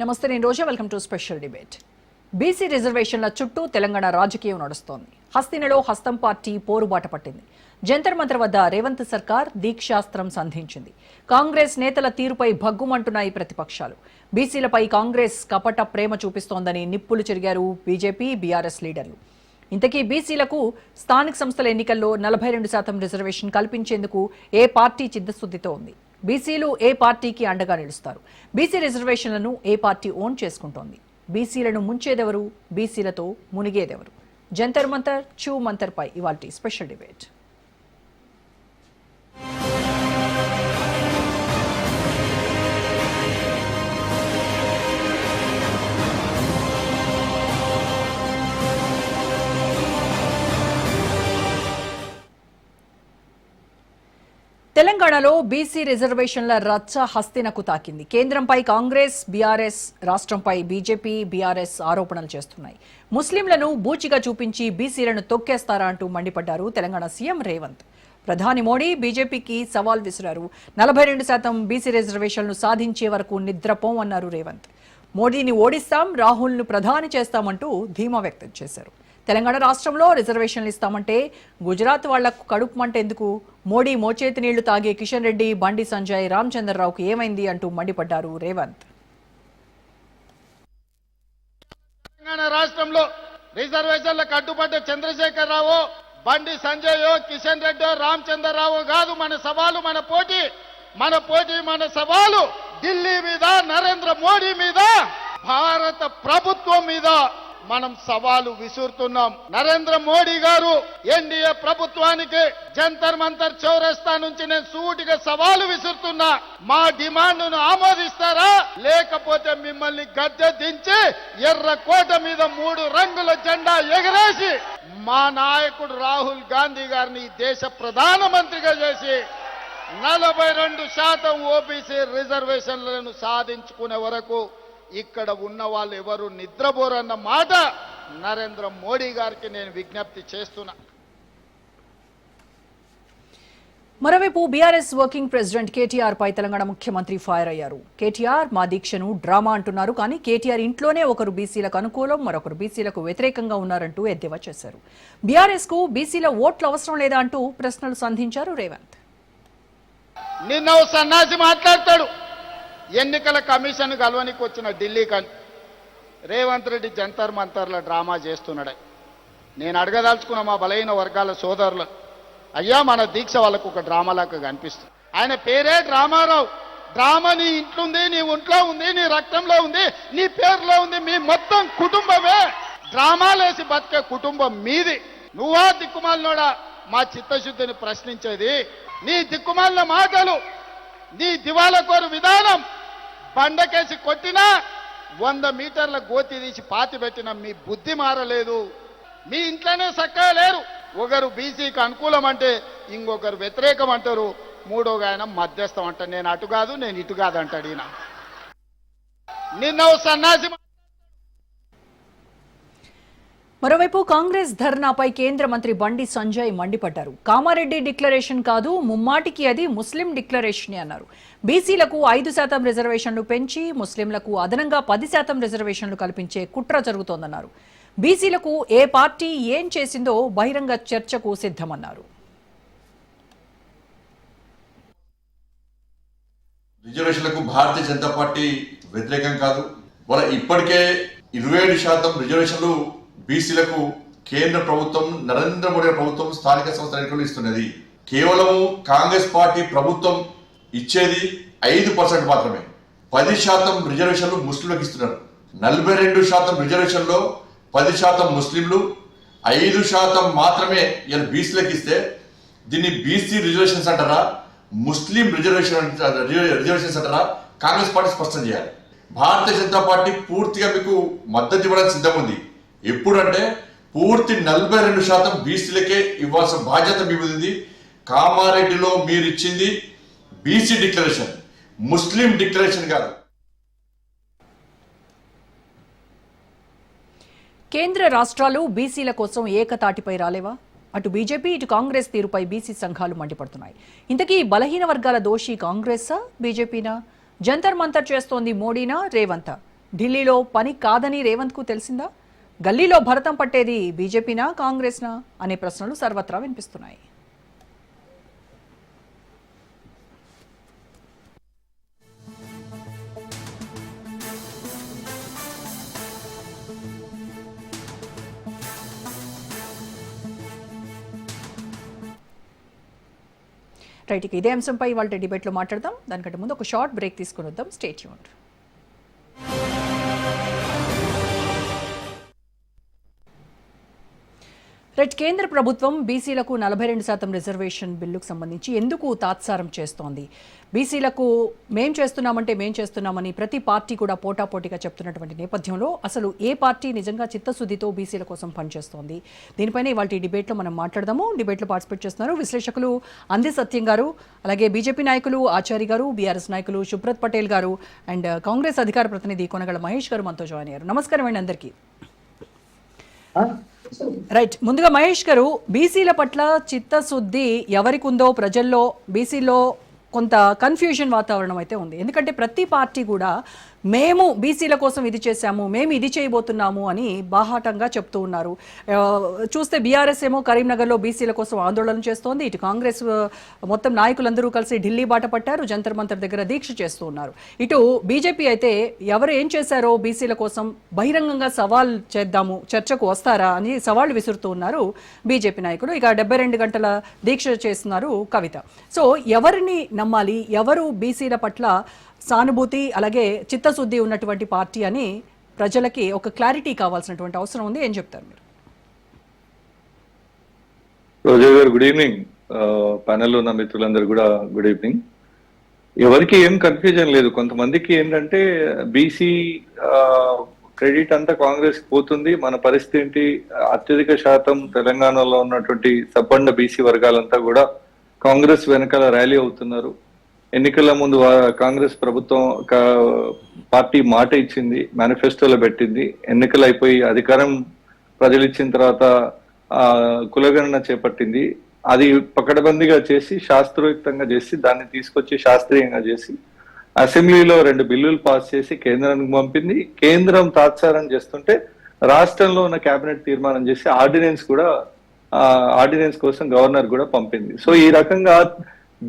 నమస్తే, నేను Roja. Welcome to special debate. BC రిజర్వేషన్ల చుట్టూ తెలంగాణ రాజకీయం నడుస్తోంది. హస్తినలో హస్తం పార్టీ పోరుబాట పట్టింది. జంతర్ మంతర్ వద్ద రేవంత్ సర్కార్ దీక్షాస్త్రం సంధించింది. కాంగ్రెస్ నేతల తీరుపై భగ్గుమంటున్నాయి ప్రతిపక్షాలు. బీసీలపై కాంగ్రెస్ కపట ప్రేమ చూపిస్తోందని నిప్పులు చెరిగారు బీజేపీ, బీఆర్ఎస్ లీడర్లు. ఇంతకీ బీసీలకు స్థానిక సంస్థల ఎన్నికల్లో 42% రిజర్వేషన్ కల్పించేందుకు ఏ పార్టీ చిత్తశుద్ధితో ఉంది? బీసీలు ఏ పార్టీకి అండగా నిలుస్తారు? బీసీ రిజర్వేషన్లను ఏ పార్టీ ఓన్ చేసుకుంటోంది? బీసీలను ముంచేదెవరు? బీసీలతో మునిగేదెవరు? జంతర్ మంతర్, చూ మంతర్ పై ఇవాల్టి స్పెషల్ డిబేట్. తెలంగాణలో బీసీ రిజర్వేషన్ల రచ్చ హస్తినకు తాకింది. కేంద్రంపై కాంగ్రెస్, బీఆర్ఎస్, రాష్ట్రంపై బీజేపీ, బీఆర్ఎస్ ఆరోపణలు చేస్తున్నాయి. ముస్లింలను బూచిగా చూపించి బీసీలను తొక్కేస్తారా అంటూ మండిపడ్డారు తెలంగాణ సీఎం రేవంత్. ప్రధాని మోడీ బీజేపీకి సవాల్ విసిరారు. 42% బీసీ రిజర్వేషన్లు సాధించే వరకు నిద్రపోం అన్నారు రేవంత్. మోడీని ఓడిస్తాం, రాహుల్ను ప్రధాని చేస్తామంటూ ధీమా వ్యక్తం చేశారు. తెలంగాణ రాష్ట్రంలో రిజర్వేషన్లు ఇస్తామంటే గుజరాత్ వాళ్లకు కడుపు మంట ఎందుకు? మోడీ మోచేతి నీళ్లు తాగే కిషన్ రెడ్డి, బండి సంజయ్, రామచంద్రరావుకు ఏమైంది అంటూ మండిపడ్డారు రేవంత్. తెలంగాణ రాష్ట్రంలో రిజర్వేషన్లకు అడ్డుపడ్డ చంద్రశేఖర్ రావు, బండి సంజయ్, కిషన్ రెడ్డి, రామచంద్రరావు కాదు మన సవాలు, మన పోటీ మన సవాలు ఢిల్లీ మీద, నరేంద్ర మోడీ మీద, భారత ప్రభుత్వం మీద మనం సవాలు విసురుతున్నాం. నరేంద్ర మోడీ గారు ఎన్డీఏ ప్రభుత్వానికి జంతర్ మంతర్ చౌరస్తా నుంచి నేను సూటిగా సవాలు విసురుతున్నా. మా డిమాండ్ను ఆమోదిస్తారా, లేకపోతే మిమ్మల్ని గద్దె దించి ఎర్రకోట మీద 3 రంగుల జెండా ఎగరేసి మా నాయకుడు రాహుల్ గాంధీ గారిని దేశ ప్రధానమంత్రిగా చేసి 42% ఓబీసీ రిజర్వేషన్లను సాధించుకునే వరకు ఇక్కడ ఉన్న వాళ్ళు ఎవరు నిద్రపోరన్న మాట నరేంద్ర మోడీ గారికి నేను విజ్ఞప్తి చేస్తున్నా. మరోవైపు బీఆర్ఎస్ వర్కింగ్ ప్రెసిడెంట్ కేటీఆర్ పై తెలంగాణ ముఖ్యమంత్రి ఫైర్ అయ్యారు. కేటీఆర్ మా దీక్షను డ్రామా అంటున్నారు. కానీ కేటీఆర్ ఇంట్లోనే ఒకరు బీసీలకు అనుకూలం, మరొకరు బీసీలకు వ్యతిరేకంగా ఉన్నారంటూ ఎద్దేవా చేశారు. బీఆర్ఎస్ కు బీసీల ఓట్లు అవసరం లేదా అంటూ ప్రశ్నలు సంధించారు రేవంత్. నిన్న సన్నాసి మాట్లాడతాడు, ఎన్నికల కమిషన్ కలవనికి వచ్చిన ఢిల్లీ కానీ రేవంత్ రెడ్డి జంతర్ మంతర్ల డ్రామా చేస్తున్నాడు. నేను అడగదలుచుకున్న మా బలహీన వర్గాల సోదరులు, అయ్యా మన దీక్ష వాళ్ళకు ఒక డ్రామాలాగా కనిపిస్తుంది. ఆయన పేరే డ్రామారావు. డ్రామా నీ ఇంట్లో ఉంది, నీ ఒంట్లో ఉంది, నీ రక్తంలో ఉంది, నీ పేరులో ఉంది. మీ మొత్తం కుటుంబమే డ్రామాలేసి బతికే కుటుంబం మీది. నువ్వా దిక్కుమాలినోడా మా చిత్తశుద్ధిని ప్రశ్నించేది? నీ దిక్కుమాలిన మాటలు, నీ దివాలకోరు విధానం, బండకేసి కొట్టినా 100 మీటర్ల గోతి తీసి పాతి పెట్టిన మీ బుద్ధి మారలేదు. మీ ఇంట్లోనే చక్కగా లేరు. ఒకరు బీసీకి అనుకూలం అంటే ఇంకొకరు వ్యతిరేకం అంటారు, మూడోగా ఆయన మధ్యస్థం అంటారు. నేను అటు కాదు, నేను ఇటు కాదు అంటాడు ఈయన. నిన్న సన్నాసి. మరోవైపు కాంగ్రెస్ ధర్నాపై కేంద్ర మంత్రి బండి సంజయ్ మండిపడ్డారు. కామారెడ్డి డిక్లరేషన్ కాదు, ముమ్మాటికి అది ముస్లిం డిక్లరేషనే అన్నారు. బీసీలకు 5% రిజర్వేషన్లు పెంచి ముస్లింలకు అదనంగా 10% రిజర్వేషన్లు కల్పించే కుట్ర జరుగుతోందన్నారు. బీసీలకు ఏ పార్టీ ఏం చేసిందో బహిరంగ చర్చకు సిద్ధమన్నారు. రిజర్వేషన్లకు భారతీయ జనతా పార్టీ వ్యతిరేకం కాదు. వాళ్ళ ఇప్పటికే 27% రిజర్వేషన్లు బీసీలకు కేంద్ర ప్రభుత్వం, నరేంద్ర మోడీ ప్రభుత్వం స్థానిక సంస్థల ఎన్నికలు ఇస్తున్నది. కేవలం కాంగ్రెస్ పార్టీ ప్రభుత్వం ఇచ్చేది 5% మాత్రమే. 10% రిజర్వేషన్లు ముస్లింలకు ఇస్తున్నారు. 42% రిజర్వేషన్లో 10% ముస్లింలు, 5% మాత్రమే ఇలా బీసీలకు ఇస్తే దీన్ని బీసీ రిజర్వేషన్స్ అంటారా, ముస్లిం రిజర్వేషన్స్ అంటారా? కాంగ్రెస్ పార్టీ స్పష్టం చేయాలి. భారతీయ జనతా పార్టీ పూర్తిగా మీకు మద్దతు ఇవ్వడానికి సిద్ధం ఉంది. ఎప్పుడంటే పూర్తి 42% బీసీలకే ఇవ్వాల్సిన బాధ్యత మీ మీద ఉంది. కామారెడ్డిలో మీరు ఇచ్చింది బీసీ డిక్లరేషన్, ముస్లిం డిక్లరేషన్ కాదు. కేంద్ర రాష్ట్రాలు బీసీల కోసం ఏకతాటిపై రాలేవా? అటు బీజేపీ, ఇటు కాంగ్రెస్ తీరుపై బీసీ సంఘాలు మండిపడుతున్నాయి. ఇంతకీ బలహీన వర్గాల దోషి కాంగ్రెసా, బీజేపీనా? జంతర్ మంతర్ చేస్తోంది మోడీనా, రేవంతా? ఢిల్లీలో పని కాదని రేవంత్కు తెలిసిందా? గల్లీలో భరతం పట్టేది బీజేపీనా కాంగ్రెస్నా అనే ప్రశ్నలు సర్వత్రా వినిపిస్తున్నాయి. రైట్, ఇక ఇదే అంశంపై ఇవాళ డిబేట్లో మాట్లాడదాం. దానికంటే ముందు ఒక షార్ట్ బ్రేక్ తీసుకుని వద్దాం. Stay tuned. రైట్, కేంద్ర ప్రభుత్వం బీసీలకు 42% రిజర్వేషన్ బిల్లుకు సంబంధించి ఎందుకు తాత్సారం చేస్తోంది? బీసీలకు మేం చేస్తున్నామని ప్రతి పార్టీ కూడా పోటాపోటీగా చెప్తున్నటువంటి నేపథ్యంలో అసలు ఏ పార్టీ నిజంగా చిత్తశుద్ధితో బీసీల కోసం పనిచేస్తోంది? దీనిపైన ఇవాళ ఈ డిబేట్లో మనం మాట్లాడదాము. డిబేట్లో పార్టిసిపేట్ చేస్తున్నారు విశ్లేషకులు అంది సత్యం గారు, అలాగే బీజేపీ నాయకులు ఆచారి గారు, బీఆర్ఎస్ నాయకులు సుబ్రత్ పటేల్ గారు అండ్ కాంగ్రెస్ అధికార ప్రతినిధి కొనగల మహేష్ గారు మనతో జాయిన్ అయ్యారు. నమస్కారం అండి అందరికీ. రైట్, ముందుగా మహేష్ గారు, బీసీల పట్ల చిత్తశుద్ధి ఎవరికి ఉందో ప్రజల్లో బీసీలో కొంత కన్ఫ్యూజన్ వాతావరణం అయితే ఉంది. ఎందుకంటే ప్రతి పార్టీ కూడా మేము బీసీల కోసం ఇది చేశాము, మేము ఇది చేయబోతున్నాము అని బాహాటంగా చెప్తూ ఉన్నారు. చూస్తే బీఆర్ఎస్ ఏమో కరీంనగర్లో బీసీల కోసం ఆందోళన చేస్తోంది. ఇటు కాంగ్రెస్ మొత్తం నాయకులందరూ కలిసి ఢిల్లీ బాట పట్టారు, జంతర్ మంతర్ దగ్గర దీక్ష చేస్తూ ఉన్నారు. ఇటు బీజేపీ అయితే ఎవరు ఏం చేశారో బీసీల కోసం బహిరంగంగా సవాల్ చేద్దాము, చర్చకు వస్తారా అని సవాళ్లు విసురుతూ ఉన్నారు బీజేపీ నాయకులు. ఇక 72 గంటల దీక్ష చేస్తున్నారు కవిత. సో ఎవరిని నమ్మాలి? ఎవరు బీసీల పట్ల సానుభూతి అలాగే చిత్తశుద్ధి ఉన్నటువంటి పార్టీ అని ప్రజలకి ఒక క్లారిటీ కావాల్సినటువంటి అవసరం ఉంది. ఏం చెప్తారు మీరు? రోజా గారు గుడ్ ఈవినింగ్. ప్యానెల్ ఉన్న మిత్రులందరూ కూడా గుడ్ ఈవినింగ్. ఎవరికి ఏం కన్ఫ్యూజన్ లేదు. కొంతమందికి ఏంటంటే బీసీ క్రెడిట్ అంతా కాంగ్రెస్ పోతుంది, మన పరిస్థితి ఏంటి, అత్యధిక శాతం తెలంగాణలో ఉన్నటువంటి సబ్బండ బీసీ వర్గాలంతా కూడా కాంగ్రెస్ వెనకాల ర్యాలీ అవుతున్నారు. ఎన్నికల ముందు కాంగ్రెస్ ప్రభుత్వం పార్టీ మాట ఇచ్చింది, మేనిఫెస్టోలో పెట్టింది. ఎన్నికలు అయిపోయి అధికారం ప్రజలు ఇచ్చిన తర్వాత కులగణన చేపట్టింది. అది పకడ్బందీగా చేసి శాస్త్రయుక్తంగా చేసి దాన్ని తీసుకొచ్చి శాస్త్రీయంగా చేసి అసెంబ్లీలో 2 బిల్లులు పాస్ చేసి కేంద్రానికి పంపింది. కేంద్రం తాత్సారం చేస్తుంటే రాష్ట్రంలో ఉన్న కేబినెట్ తీర్మానం చేసి ఆర్డినెన్స్ కోసం గవర్నర్ కూడా పంపింది. సో ఈ రకంగా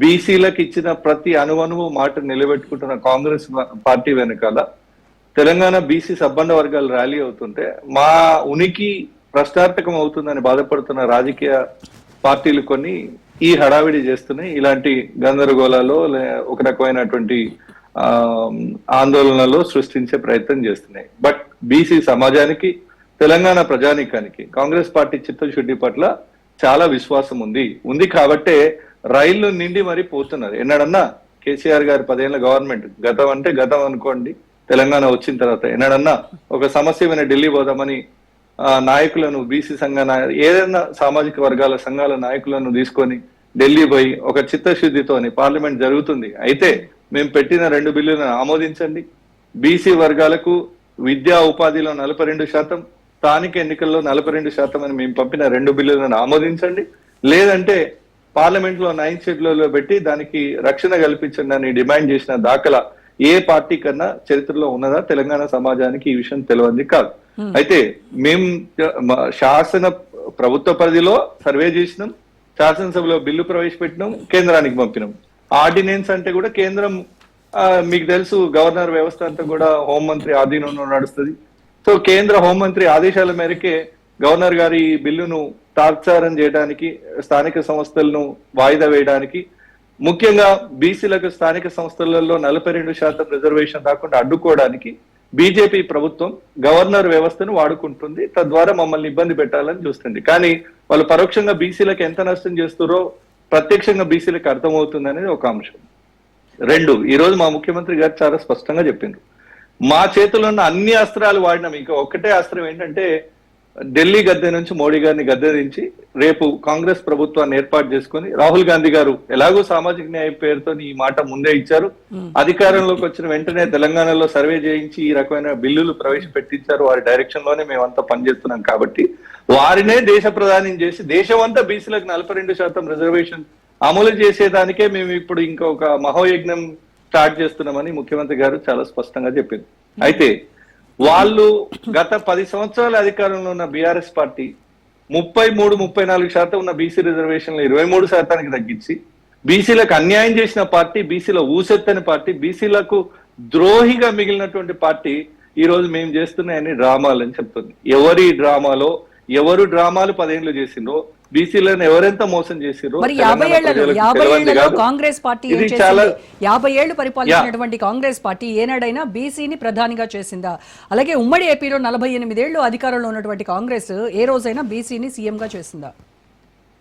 బీసీలకు ఇచ్చిన ప్రతి అణువణువు మాట నిలబెట్టుకుంటున్న కాంగ్రెస్ పార్టీ వెనకాల తెలంగాణ బీసీ సబ్బండ వర్గాలు ర్యాలీ అవుతుంటే మా ఉనికి ప్రశ్నార్థకం అవుతుందని బాధపడుతున్న రాజకీయ పార్టీలు కొన్ని ఈ హడావిడి చేస్తున్నాయి. ఇలాంటి గందరగోళాలు ఒక రకమైనటువంటి ఆందోళనలో సృష్టించే ప్రయత్నం చేస్తున్నాయి. బట్ బీసీ సమాజానికి, తెలంగాణ ప్రజానీకానికి కాంగ్రెస్ పార్టీ చిత్తశుద్ధి పట్ల చాలా విశ్వాసం ఉంది కాబట్టే రైళ్లు నిండి మరీ పోతున్నారు. ఎన్నడన్నా కేసీఆర్ గారి 10 ఏళ్ల గవర్నమెంట్, గతం అంటే గతం అనుకోండి, తెలంగాణ వచ్చిన తర్వాత ఎన్నడన్నా ఒక సమస్య మీద ఢిల్లీ పోదామని నాయకులను, బీసీ సంఘ ఏదైనా సామాజిక వర్గాల సంఘాల నాయకులను తీసుకొని ఢిల్లీ పోయి ఒక చిత్తశుద్ధితోని పార్లమెంట్ జరుగుతుంది, అయితే మేము పెట్టిన 2 బిల్లులను ఆమోదించండి, బీసీ వర్గాలకు విద్యా ఉపాధిలో 42%, స్థానిక ఎన్నికల్లో 42% అని మేము పంపిన 2 బిల్లులను ఆమోదించండి, లేదంటే పార్లమెంట్ లో 9th షెడ్యూల్లో పెట్టి దానికి రక్షణ కల్పించండి అని డిమాండ్ చేసిన దాఖలా ఏ పార్టీ కన్నా చరిత్రలో ఉన్నదా? తెలంగాణ సమాజానికి ఈ విషయం తెలియంది కాదు. అయితే మేము శాసన ప్రభుత్వ పరిధిలో సర్వే చేసినాం, శాసనసభలో బిల్లు ప్రవేశపెట్టినాం, కేంద్రానికి పంపినాం. ఆర్డినెన్స్ అంటే కూడా కేంద్రం, మీకు తెలుసు గవర్నర్ వ్యవస్థ అంతా కూడా హోంమంత్రి ఆధీనంలో నడుస్తుంది. సో కేంద్ర హోంమంత్రి ఆదేశాల మేరకే గవర్నర్ గారి బిల్లును తాత్సారం చేయడానికి, స్థానిక సంస్థలను వాయిదా వేయడానికి, ముఖ్యంగా బీసీలకు స్థానిక సంస్థలలో 42% రిజర్వేషన్ రాకుండా అడ్డుకోవడానికి బీజేపీ ప్రభుత్వం గవర్నర్ వ్యవస్థను వాడుకుంటుంది. తద్వారా మమ్మల్ని ఇబ్బంది పెట్టాలని చూస్తుంది. కానీ వాళ్ళు పరోక్షంగా బీసీలకు ఎంత నష్టం చేస్తారో ప్రత్యక్షంగా బీసీలకు అర్థమవుతుంది అనేది ఒక అంశం. 2, ఈ రోజు మా ముఖ్యమంత్రి గారు చాలా స్పష్టంగా చెప్పిండ్రు, మా చేతిలో ఉన్న అన్ని అస్త్రాలు వాడినాం, ఇంకా ఒక్కటే అస్త్రం ఏంటంటే ఢిల్లీ గద్దె నుంచి మోడీ గారిని గద్దె దించి రేపు కాంగ్రెస్ ప్రభుత్వాన్ని ఏర్పాటు చేసుకుని, రాహుల్ గాంధీ గారు ఎలాగో సామాజిక న్యాయ పేరుతో ఈ మాట ముందే ఇచ్చారు, అధికారంలోకి వచ్చిన వెంటనే తెలంగాణలో సర్వే చేయించి ఈ రకమైన బిల్లులు ప్రవేశపెట్టించారు, వారి డైరెక్షన్ లోనే మేమంతా పనిచేస్తున్నాం కాబట్టి వారినే దేశ ప్రధాని చేసి దేశం అంతా బీసీలకు 42% రిజర్వేషన్ అమలు చేసేదానికే మేము ఇప్పుడు ఇంకొక మహోయజ్ఞం స్టార్ట్ చేస్తున్నామని ముఖ్యమంత్రి గారు చాలా స్పష్టంగా చెప్పింది. అయితే వాళ్ళు గత 10 సంవత్సరాల అధికారంలో ఉన్న బీఆర్ఎస్ పార్టీ 33-34% ఉన్న బీసీ రిజర్వేషన్లు 23% తగ్గించి బీసీలకు అన్యాయం చేసిన పార్టీ, బీసీల ఊసెత్తని పార్టీ, బీసీలకు ద్రోహిగా మిగిలినటువంటి పార్టీ ఈ రోజు మేము చేస్తున్నాయని డ్రామాలు అని చెప్తుంది. ఎవరు డ్రామాలు 10 ఏళ్ళు చేసిండ్రో, బీసీలను ఎవరెంత మోసం చేసిండ్రో మరి 50 ఏళ్లలో కాంగ్రెస్ పార్టీ ఏం చేసింది? 50 ఏళ్లు పరిపాలించినటువంటి కాంగ్రెస్ పార్టీ ఏనాడైనా బీసీని ప్రధానిగా చేసిందా? అలాగే ఉమ్మడి ఏపీలో 48 ఏళ్లు అధికారంలో ఉన్నటువంటి కాంగ్రెస్ ఏ రోజైనా బీసీని సీఎం గా చేసిందా?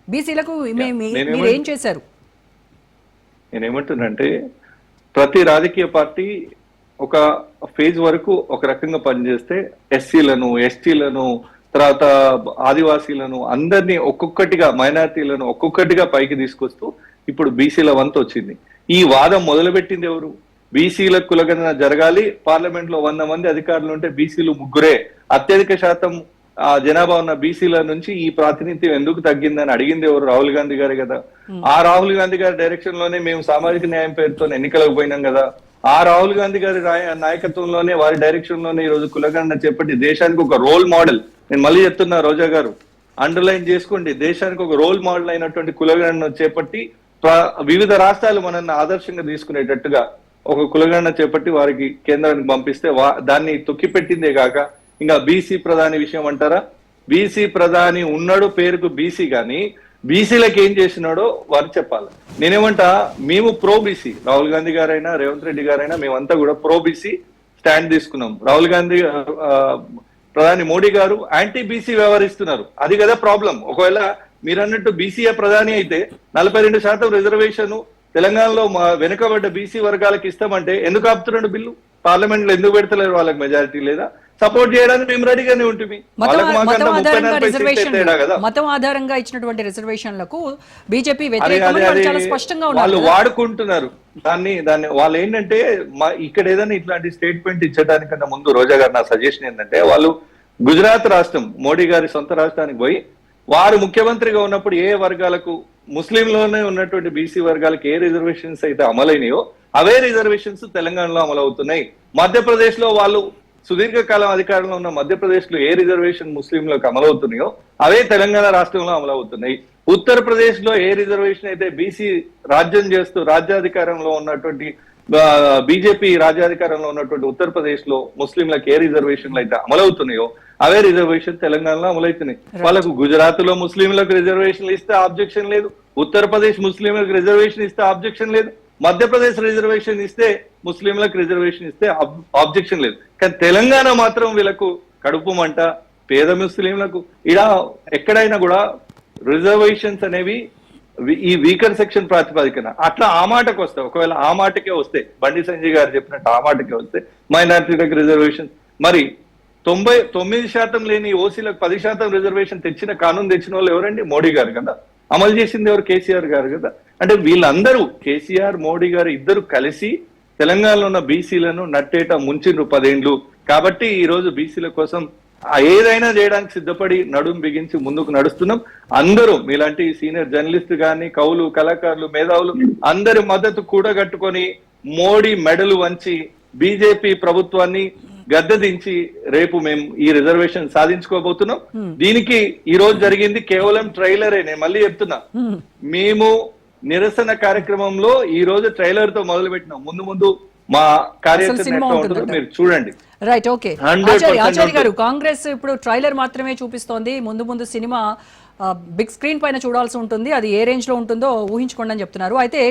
బీసీలకు మీరు ఏం చేశారు? నేనేమంటున్నానంటే ప్రతి రాజకీయ పార్టీ ఒక ఫేజ్ వరకు ఒక రకంగా పనిచేస్తే ఎస్సీలను, ఎస్టీలను, తర్వాత ఆదివాసీలను అందరినీ ఒక్కొక్కటిగా, మైనారిటీలను ఒక్కొక్కటిగా పైకి తీసుకొస్తూ ఇప్పుడు బీసీల వంతు వచ్చింది. ఈ వాదం మొదలుపెట్టింది ఎవరు? బీసీల కులగణన జరగాలి, పార్లమెంట్ లో 100 మంది అధికారులు ఉంటే బీసీలు 3 అత్యధిక శాతం జనాభా ఉన్న బీసీల నుంచి ఈ ప్రాతినిధ్యం ఎందుకు తగ్గిందని అడిగింది ఎవరు? రాహుల్ గాంధీ గారే కదా. ఆ రాహుల్ గాంధీ గారి డైరెక్షన్ లోనే మేము సామాజిక న్యాయం పేరుతో ఎన్నికలకు పోయినాం కదా. ఆ రాహుల్ గాంధీ గారి నాయకత్వంలోనే, వారి డైరెక్షన్ లోనే ఈ రోజు కులగణన చేపట్టి దేశానికి ఒక రోల్ మోడల్, నేను మళ్ళీ చెప్తున్నా రోజా గారు, అండర్లైన్ చేసుకోండి, దేశానికి ఒక రోల్ మోడల్ అయినటువంటి కులగణన చేపట్టి వివిధ రాష్ట్రాలు మనల్ని ఆదర్శంగా తీసుకునేటట్టుగా ఒక కులగణన చేపట్టి వారికి కేంద్రానికి పంపిస్తే దాన్ని తొక్కిపెట్టిందే కాక ఇంకా బీసీ ప్రధాని విషయం అంటారా? బీసీ ప్రధాని ఉన్నాడు పేరుకు బీసీ, కానీ బీసీలకు ఏం చేసినాడో వారు చెప్పాలి. నేనేమంటా, మేము ప్రో బీసీ, రాహుల్ గాంధీ గారైనా రేవంత్ రెడ్డి గారైనా మేమంతా కూడా ప్రో బీసీ స్టాండ్ తీసుకున్నాం. రాహుల్ గాంధీ ప్రధాని మోడీ గారు యాంటీ బీసీ వ్యవహరిస్తున్నారు. అది కదా ప్రాబ్లం. ఒకవేళ మీరు అన్నట్టు బీసీఏ ప్రధాని అయితే 42% రిజర్వేషన్ తెలంగాణలో వెనుకబడ్డ బీసీ వర్గాలకు ఇస్తామంటే ఎందుకు ఆపుతున్నాడు బిల్లు? పార్లమెంట్ లో ఎందుకు పెడతలేరు? వాళ్ళకి మెజారిటీ లేదా? సపోర్ట్ చేయడానికి మేము రెడీగానే ఉంటుంది. మతం ఆధారంగా ఇచ్చినటువంటి రిజర్వేషన్లకు బీజేపీ వ్యతిరేకమని చాలా స్పష్టంగా ఉన్నారు. వాళ్ళు వాడుకుంటున్నారు దాన్ని వాళ్ళు ఏంటంటే ఇక్కడ ఏదైనా ఇట్లాంటి స్టేట్మెంట్ ఇచ్చడానికన్నా ముందు రోజా గారు నా సజెషన్ ఏంటంటే, వాళ్ళు గుజరాత్ రాష్ట్రం మోడీ గారి సొంత రాష్ట్రానికి పోయి వారు ముఖ్యమంత్రిగా ఉన్నప్పుడు ఏ వర్గాలకు, ముస్లింలోనే ఉన్నటువంటి బీసీ వర్గాలకు ఏ రిజర్వేషన్స్ అయితే అమలైనాయో అవే రిజర్వేషన్స్ తెలంగాణలో అమలవుతున్నాయి. మధ్యప్రదేశ్ లో వాళ్ళు సుదీర్ఘకాలం అధికారంలో ఉన్న మధ్యప్రదేశ్ లో ఏ రిజర్వేషన్ ముస్లింలకు అమలవుతున్నాయో అవే తెలంగాణ రాష్ట్రంలో అమలవుతున్నాయి. ఉత్తరప్రదేశ్ లో ఏ రిజర్వేషన్ అయితే బీసీ రాజ్యం చేస్తూ రాజ్యాధికారంలో ఉన్నటువంటి బీజేపీ రాజ్యాధికారంలో ఉన్నటువంటి ఉత్తరప్రదేశ్ లో ముస్లింలకు ఏ రిజర్వేషన్లు అయితే అమలవుతున్నాయో అవే రిజర్వేషన్ తెలంగాణలో అమలవుతున్నాయి. వాళ్ళకు గుజరాత్ లో ముస్లింలకు రిజర్వేషన్లు ఇస్తే ఆబ్జెక్షన్ లేదు, ఉత్తరప్రదేశ్ ముస్లింలకు రిజర్వేషన్ ఇస్తే ఆబ్జెక్షన్ లేదు, మధ్యప్రదేశ్ రిజర్వేషన్ ఇస్తే ముస్లింలకు రిజర్వేషన్ ఇస్తే ఆబ్జెక్షన్ లేదు. కానీ తెలంగాణ మాత్రం వీళ్ళకు కడుపు మంట. పేద ముస్లింలకు ఇలా ఎక్కడైనా కూడా రిజర్వేషన్స్ అనేవి ఈ వీకర్ సెక్షన్ ప్రాతిపదికన అట్లా ఆ మాటకు వస్తాయి. ఒకవేళ ఆ మాటకే వస్తే, బండి సంజయ్ గారు చెప్పినట్టు ఆ మాటకే వస్తే మైనారిటీలకు రిజర్వేషన్, మరి 99% లేని ఓసీలకు 10% రిజర్వేషన్ తెచ్చిన కానూన్ తెచ్చిన వాళ్ళు ఎవరండి? మోడీ గారు కదా. అమలు చేసింది ఎవరు? కేసీఆర్ గారు కదా. అంటే వీళ్ళందరూ, కేసీఆర్ మోడీ గారు ఇద్దరు కలిసి తెలంగాణలో ఉన్న బీసీలను నట్టేట ముంచిండ్రు 10 ఏళ్ళు. కాబట్టి ఈ రోజు బీసీల కోసం ఏదైనా చేయడానికి సిద్ధపడి నడుం బిగించి ముందుకు నడుస్తున్నాం. అందరూ మీలాంటి సీనియర్ జర్నలిస్ట్ గాని, కవులు, కళాకారులు, మేధావులు అందరి మద్దతు కూడగట్టుకొని మోడీ మెడలు వంచి బీజేపీ ప్రభుత్వాన్ని గద్దెదించి రేపు మేము ఈ రిజర్వేషన్ సాధించుకోబోతున్నాం. దీనికి ఈ రోజు జరిగింది కేవలం ట్రైలరే. నేను మళ్ళీ చెప్తున్నా, మేము నిరసన కార్యక్రమంలో ఈ రోజు ట్రైలర్ తో మొదలు పెట్టినాం. ముందు మా కార్యక్రమం మీరు చూడండి. Right, okay. ఆచార్య గారు, కాంగ్రెస్ ఇప్పుడు ట్రైలర్ మాత్రమే చూపిస్తోంది. ముందు సినిమా బిగ్ స్క్రీన్ పైన చూడాల్సి ఉంటుంది. అది ఏ రేంజ్ లో ఉంటుందో ఊహించుకోండి అని చెప్తున్నారు. అయితే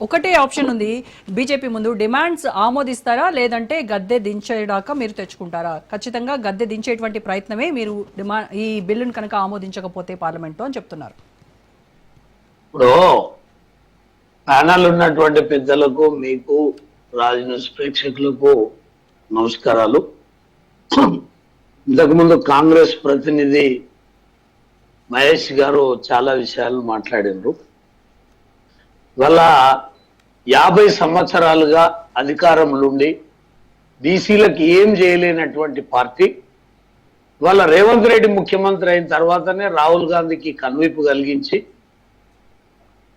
ఒకటే ఆప్షన్ ఉంది బీజేపీ ముందు. డిమాండ్స్ ఆమోదిస్తారా, లేదంటే గద్దె దించేదాకా మీరు తెచ్చుకుంటారా? ఖచ్చితంగా గద్దె దించేటువంటి ప్రయత్నమే మీరు ఈ బిల్లును కనుక ఆమోదించకపోతే పార్లమెంట్ అని చెప్తున్నారు. ఇప్పుడు ప్యానల్ ఉన్నటువంటి పెద్దలకు, మీకు, రాజన్యూస్ ప్రేక్షకులకు నమస్కారాలు. ఇంతకుముందు కాంగ్రెస్ ప్రతినిధి మహేష్ గారు చాలా విషయాలు మాట్లాడినారు. వాళ్ళ 50 సంవత్సరాలుగా అధికారంలో ఉండి బీసీలకు ఏం చేయలేనటువంటి పార్టీ వాళ్ళ రేవంత్ రెడ్డి ముఖ్యమంత్రి అయిన తర్వాతనే రాహుల్ గాంధీకి కనువిప్పు కలిగించి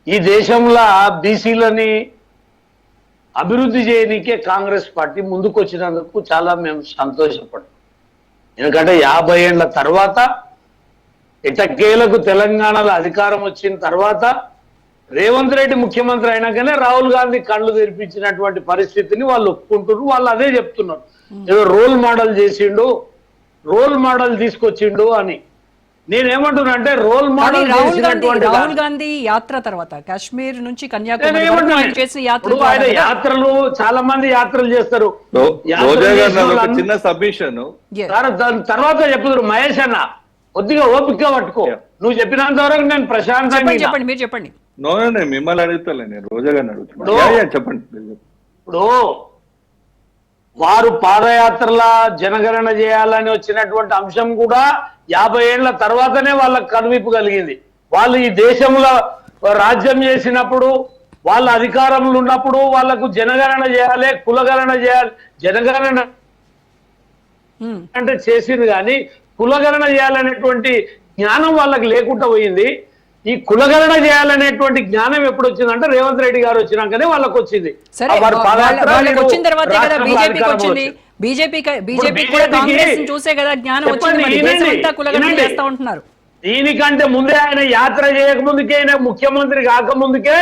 ఈ దేశంలో బీసీలని అభివృద్ధి చేయడానికే కాంగ్రెస్ పార్టీ ముందుకొచ్చినందుకు చాలా మేము సంతోషపడ్డాం. ఎందుకంటే 50 ఏళ్ల తర్వాత ఎటకేలకు తెలంగాణలో అధికారం వచ్చిన తర్వాత రేవంత్ రెడ్డి ముఖ్యమంత్రి అయినాకనే రాహుల్ గాంధీ కళ్ళు తెరిపించినటువంటి పరిస్థితిని వాళ్ళు ఒప్పుకుంటున్నారు. వాళ్ళు అదే చెప్తున్నారు, ఏదో రోల్ మోడల్ చేసిండు, రోల్ మోడల్ తీసుకొచ్చిండు అని. నేనేమంటున్నా అంటే రోల్ మోడల్ రాహుల్ గాంధీ యాత్ర తర్వాత కాశ్మీర్ నుంచి కన్యాకుమారి వరకు ఆయన చేసిన యాత్ర ఆయన యాత్రలు చాలా మంది యాత్రలు చేస్తారు. రోజా గారు ఒక చిన్న సబ్మిషన్ దాని తర్వాత చెప్పుదురు మహేష్ అన్న కొద్దిగా ఓపిక పట్టుకో, నువ్వు చెప్పినంత వరకు నేను ప్రశాంతంగా చెప్పండి, మీరు చెప్పండి. నో నేను మిమ్మల్ని అడుగుతాలే, నేను రోజా గారిని అడుగుతున్నా. చెప్పండి. ఇప్పుడు వారు పాదయాత్రల జనగణన చేయాలని వచ్చినటువంటి అంశం కూడా 50 ఏళ్ల తర్వాతనే వాళ్ళకి కనువిప్పు కలిగింది. వాళ్ళు ఈ దేశంలో రాజ్యం చేసినప్పుడు, వాళ్ళ అధికారంలో ఉన్నప్పుడు వాళ్ళకు జనగణన చేయాలి, కులగణన చేయాలి. జనగణన అంటే చేసింది కానీ కులగణన చేయాలనేటువంటి జ్ఞానం వాళ్ళకి లేకుండా పోయింది. ఈ కులగణన చేయాలనేటువంటి జ్ఞానం ఎప్పుడు వచ్చిందంటే రేవంత్ రెడ్డి గారు వచ్చినాకనే వాళ్ళకి వచ్చింది. వచ్చిన తర్వాతే కదా బీజేపీకి వచ్చింది. బీజేపీ కూడా కాంగ్రెస్ చూసే కదా జ్ఞానం వచ్చింది. కులగణన చేస్తా ఉంటున్నారు. దీనికంటే ముందే ఆయన యాత్ర చేయకముందుకే, ఆయన ముఖ్యమంత్రి కాకముందుకే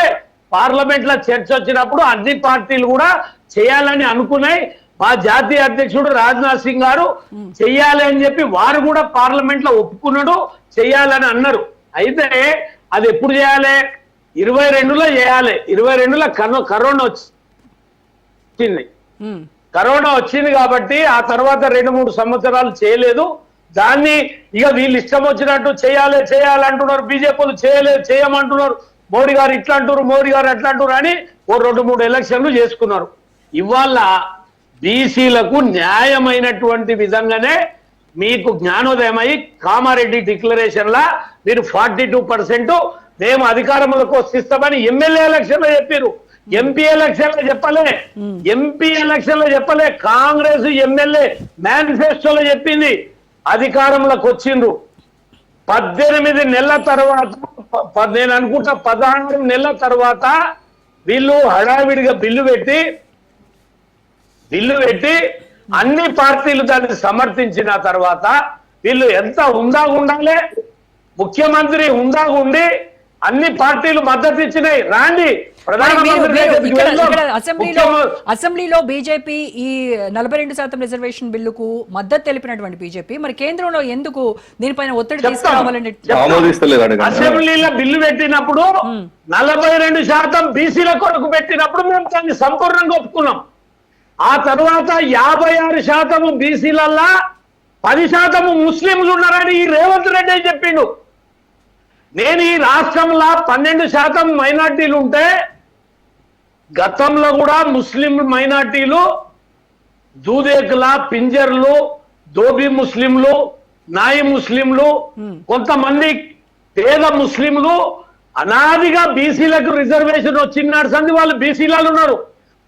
పార్లమెంట్ లో చర్చ వచ్చినప్పుడు అన్ని పార్టీలు కూడా చేయాలని అనుకున్నాయి. మా జాతీయ అధ్యక్షుడు రాజ్నాథ్ సింగ్ గారు చెయ్యాలి అని చెప్పి వారు కూడా పార్లమెంట్ లో ఒప్పుకున్నాడు, చెయ్యాలని అన్నారు. అయితే అది ఎప్పుడు చేయాలి? 22లో చేయాలి. 22లో కరోనా వచ్చింది. కరోనా వచ్చింది కాబట్టి ఆ తర్వాత 2-3 సంవత్సరాలు చేయలేదు. దాన్ని ఇక వీళ్ళు ఇష్టం వచ్చినట్టు చేయాలంటున్నారు. బీజేపీలు చేయమంటున్నారు. మోడీ గారు ఇట్లా అంటారు, మోడీ గారు అట్లా అంటారు అని 2-3 ఎలక్షన్లు చేసుకున్నారు. ఇవాళ బీసీలకు న్యాయమైనటువంటి విధంగానే మీకు జ్ఞానోదయం అయి కామారెడ్డి డిక్లరేషన్ లా మీరు 42% మేము అధికారంలోకి వస్తామని ఎమ్మెల్యే ఎలక్షన్ లో చెప్పారు. ఎంపీ ఎలక్షన్ లో చెప్పలే. కాంగ్రెస్ ఎమ్మెల్యే మేనిఫెస్టోలో చెప్పింది. అధికారంలోకి వచ్చిండ్రు 18 నెలల తర్వాత, నేను అనుకుంటా 16 నెలల తర్వాత వీళ్ళు హడావిడిగా బిల్లు పెట్టి అన్ని పార్టీలు దాన్ని సమర్థించిన తర్వాత వీళ్ళు ఎంత హుందాగా ఉండాలి, ముఖ్యమంత్రి హుందాగా ఉండి అన్ని పార్టీలు మద్దతు ఇచ్చినాయి. రాండి అసెంబ్లీలో బీజేపీ ఈ 42% రిజర్వేషన్ బిల్లుకు మద్దతు తెలిపినటువంటి బీజేపీ మరి కేంద్రంలో ఎందుకు దీనిపైన ఒత్తిడి తీసుకురావాలని అసెంబ్లీలో బిల్లు పెట్టినప్పుడు 42% బీసీల కొరకు పెట్టినప్పుడు మేము దాన్ని సంపూర్ణంగా ఒప్పుకున్నాం. ఆ తర్వాత 56% బీసీలల్లా 10% ముస్లింలు ఉన్నారని ఈ రేవంత్ రెడ్డి అని చెప్పిండు. నేను ఈ రాష్ట్రంలో 12% మైనార్టీలు ఉంటే గతంలో కూడా ముస్లిం మైనార్టీలు దూదేకుల, పింజర్లు, దోబీ ముస్లింలు, నాయి ముస్లింలు, కొంతమంది పేద ముస్లింలు అనాదిగా బీసీలకు రిజర్వేషన్ వచ్చినాడు సంది వాళ్ళు బీసీలలో ఉన్నారు.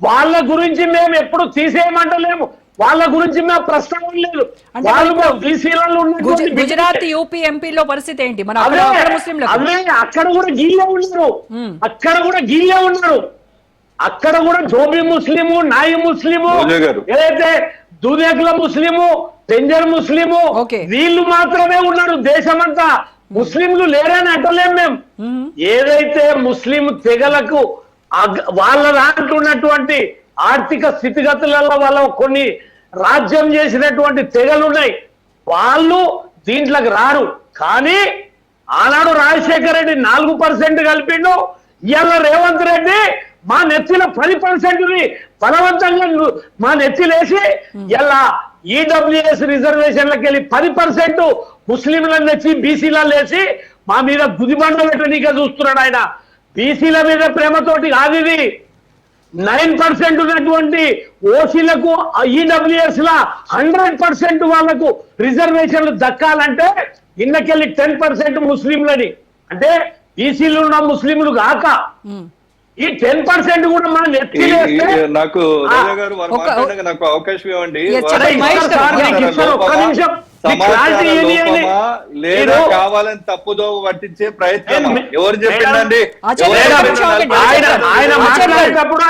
వాళ్ళ గురించి మేము ఎప్పుడు తీసేయమంటలేము, వాళ్ళ గురించి మేము ప్రస్తావన లేదు. గుజరాత్, యూపీ, ఎంపీలో పరిస్థితి ఏంటి? అదే అక్కడ కూడా గీలే ఉన్నారు. అక్కడ కూడా జోబీ ముస్లిము, నాయి ముస్లిము, ఏదైతే దూదేకుల ముస్లిము, పెంజర్ ముస్లిము, వీళ్ళు మాత్రమే ఉన్నారు. దేశమంతా ముస్లింలు లేరని అంటలేం మేము. ఏదైతే ముస్లిం తెగలకు వాళ్ళ దాంట్లో ఉన్నటువంటి ఆర్థిక స్థితిగతులలో వాళ్ళ కొన్ని రాజ్యం చేసినటువంటి తెగలు ఉన్నాయి, వాళ్ళు దీంట్లోకి రారు. కానీ ఆనాడు రాజశేఖర రెడ్డి 4% కలిపిండు. ఇవాళ రేవంత్ రెడ్డి మా నెత్తిన 10%ని బలవంతంగా మా నెత్తిలేసి ఇలా ఈడబ్ల్యూఎస్ రిజర్వేషన్లకు వెళ్ళి 10% ముస్లింలను తెచ్చి బీసీలలో వేసి మా మీద గుదిబండ పెట్టనీగా చూస్తున్నాడు ఆయన. బీసీల మీద ప్రేమతోటి కాదు ఇది. 9% ఉన్నటువంటి ఓసీలకు ఈడబ్ల్యూఎస్ లా 100% వాళ్ళకు రిజర్వేషన్లు దక్కాలంటే ఇన్నకెళ్ళి 10% ముస్లింలని, అంటే బీసీలు ఉన్న ముస్లింలు కాక ఈ 10% కూడా మనం నాకు అవకాశం ఇవ్వండి. ఒక్క నిమిషం సమాచార లోపమా లేదా కావాలని తప్పుదో పట్టించే ప్రయత్నం ఎవరు చెప్పిందండి? ఆయన మాట్లాడేటప్పుడు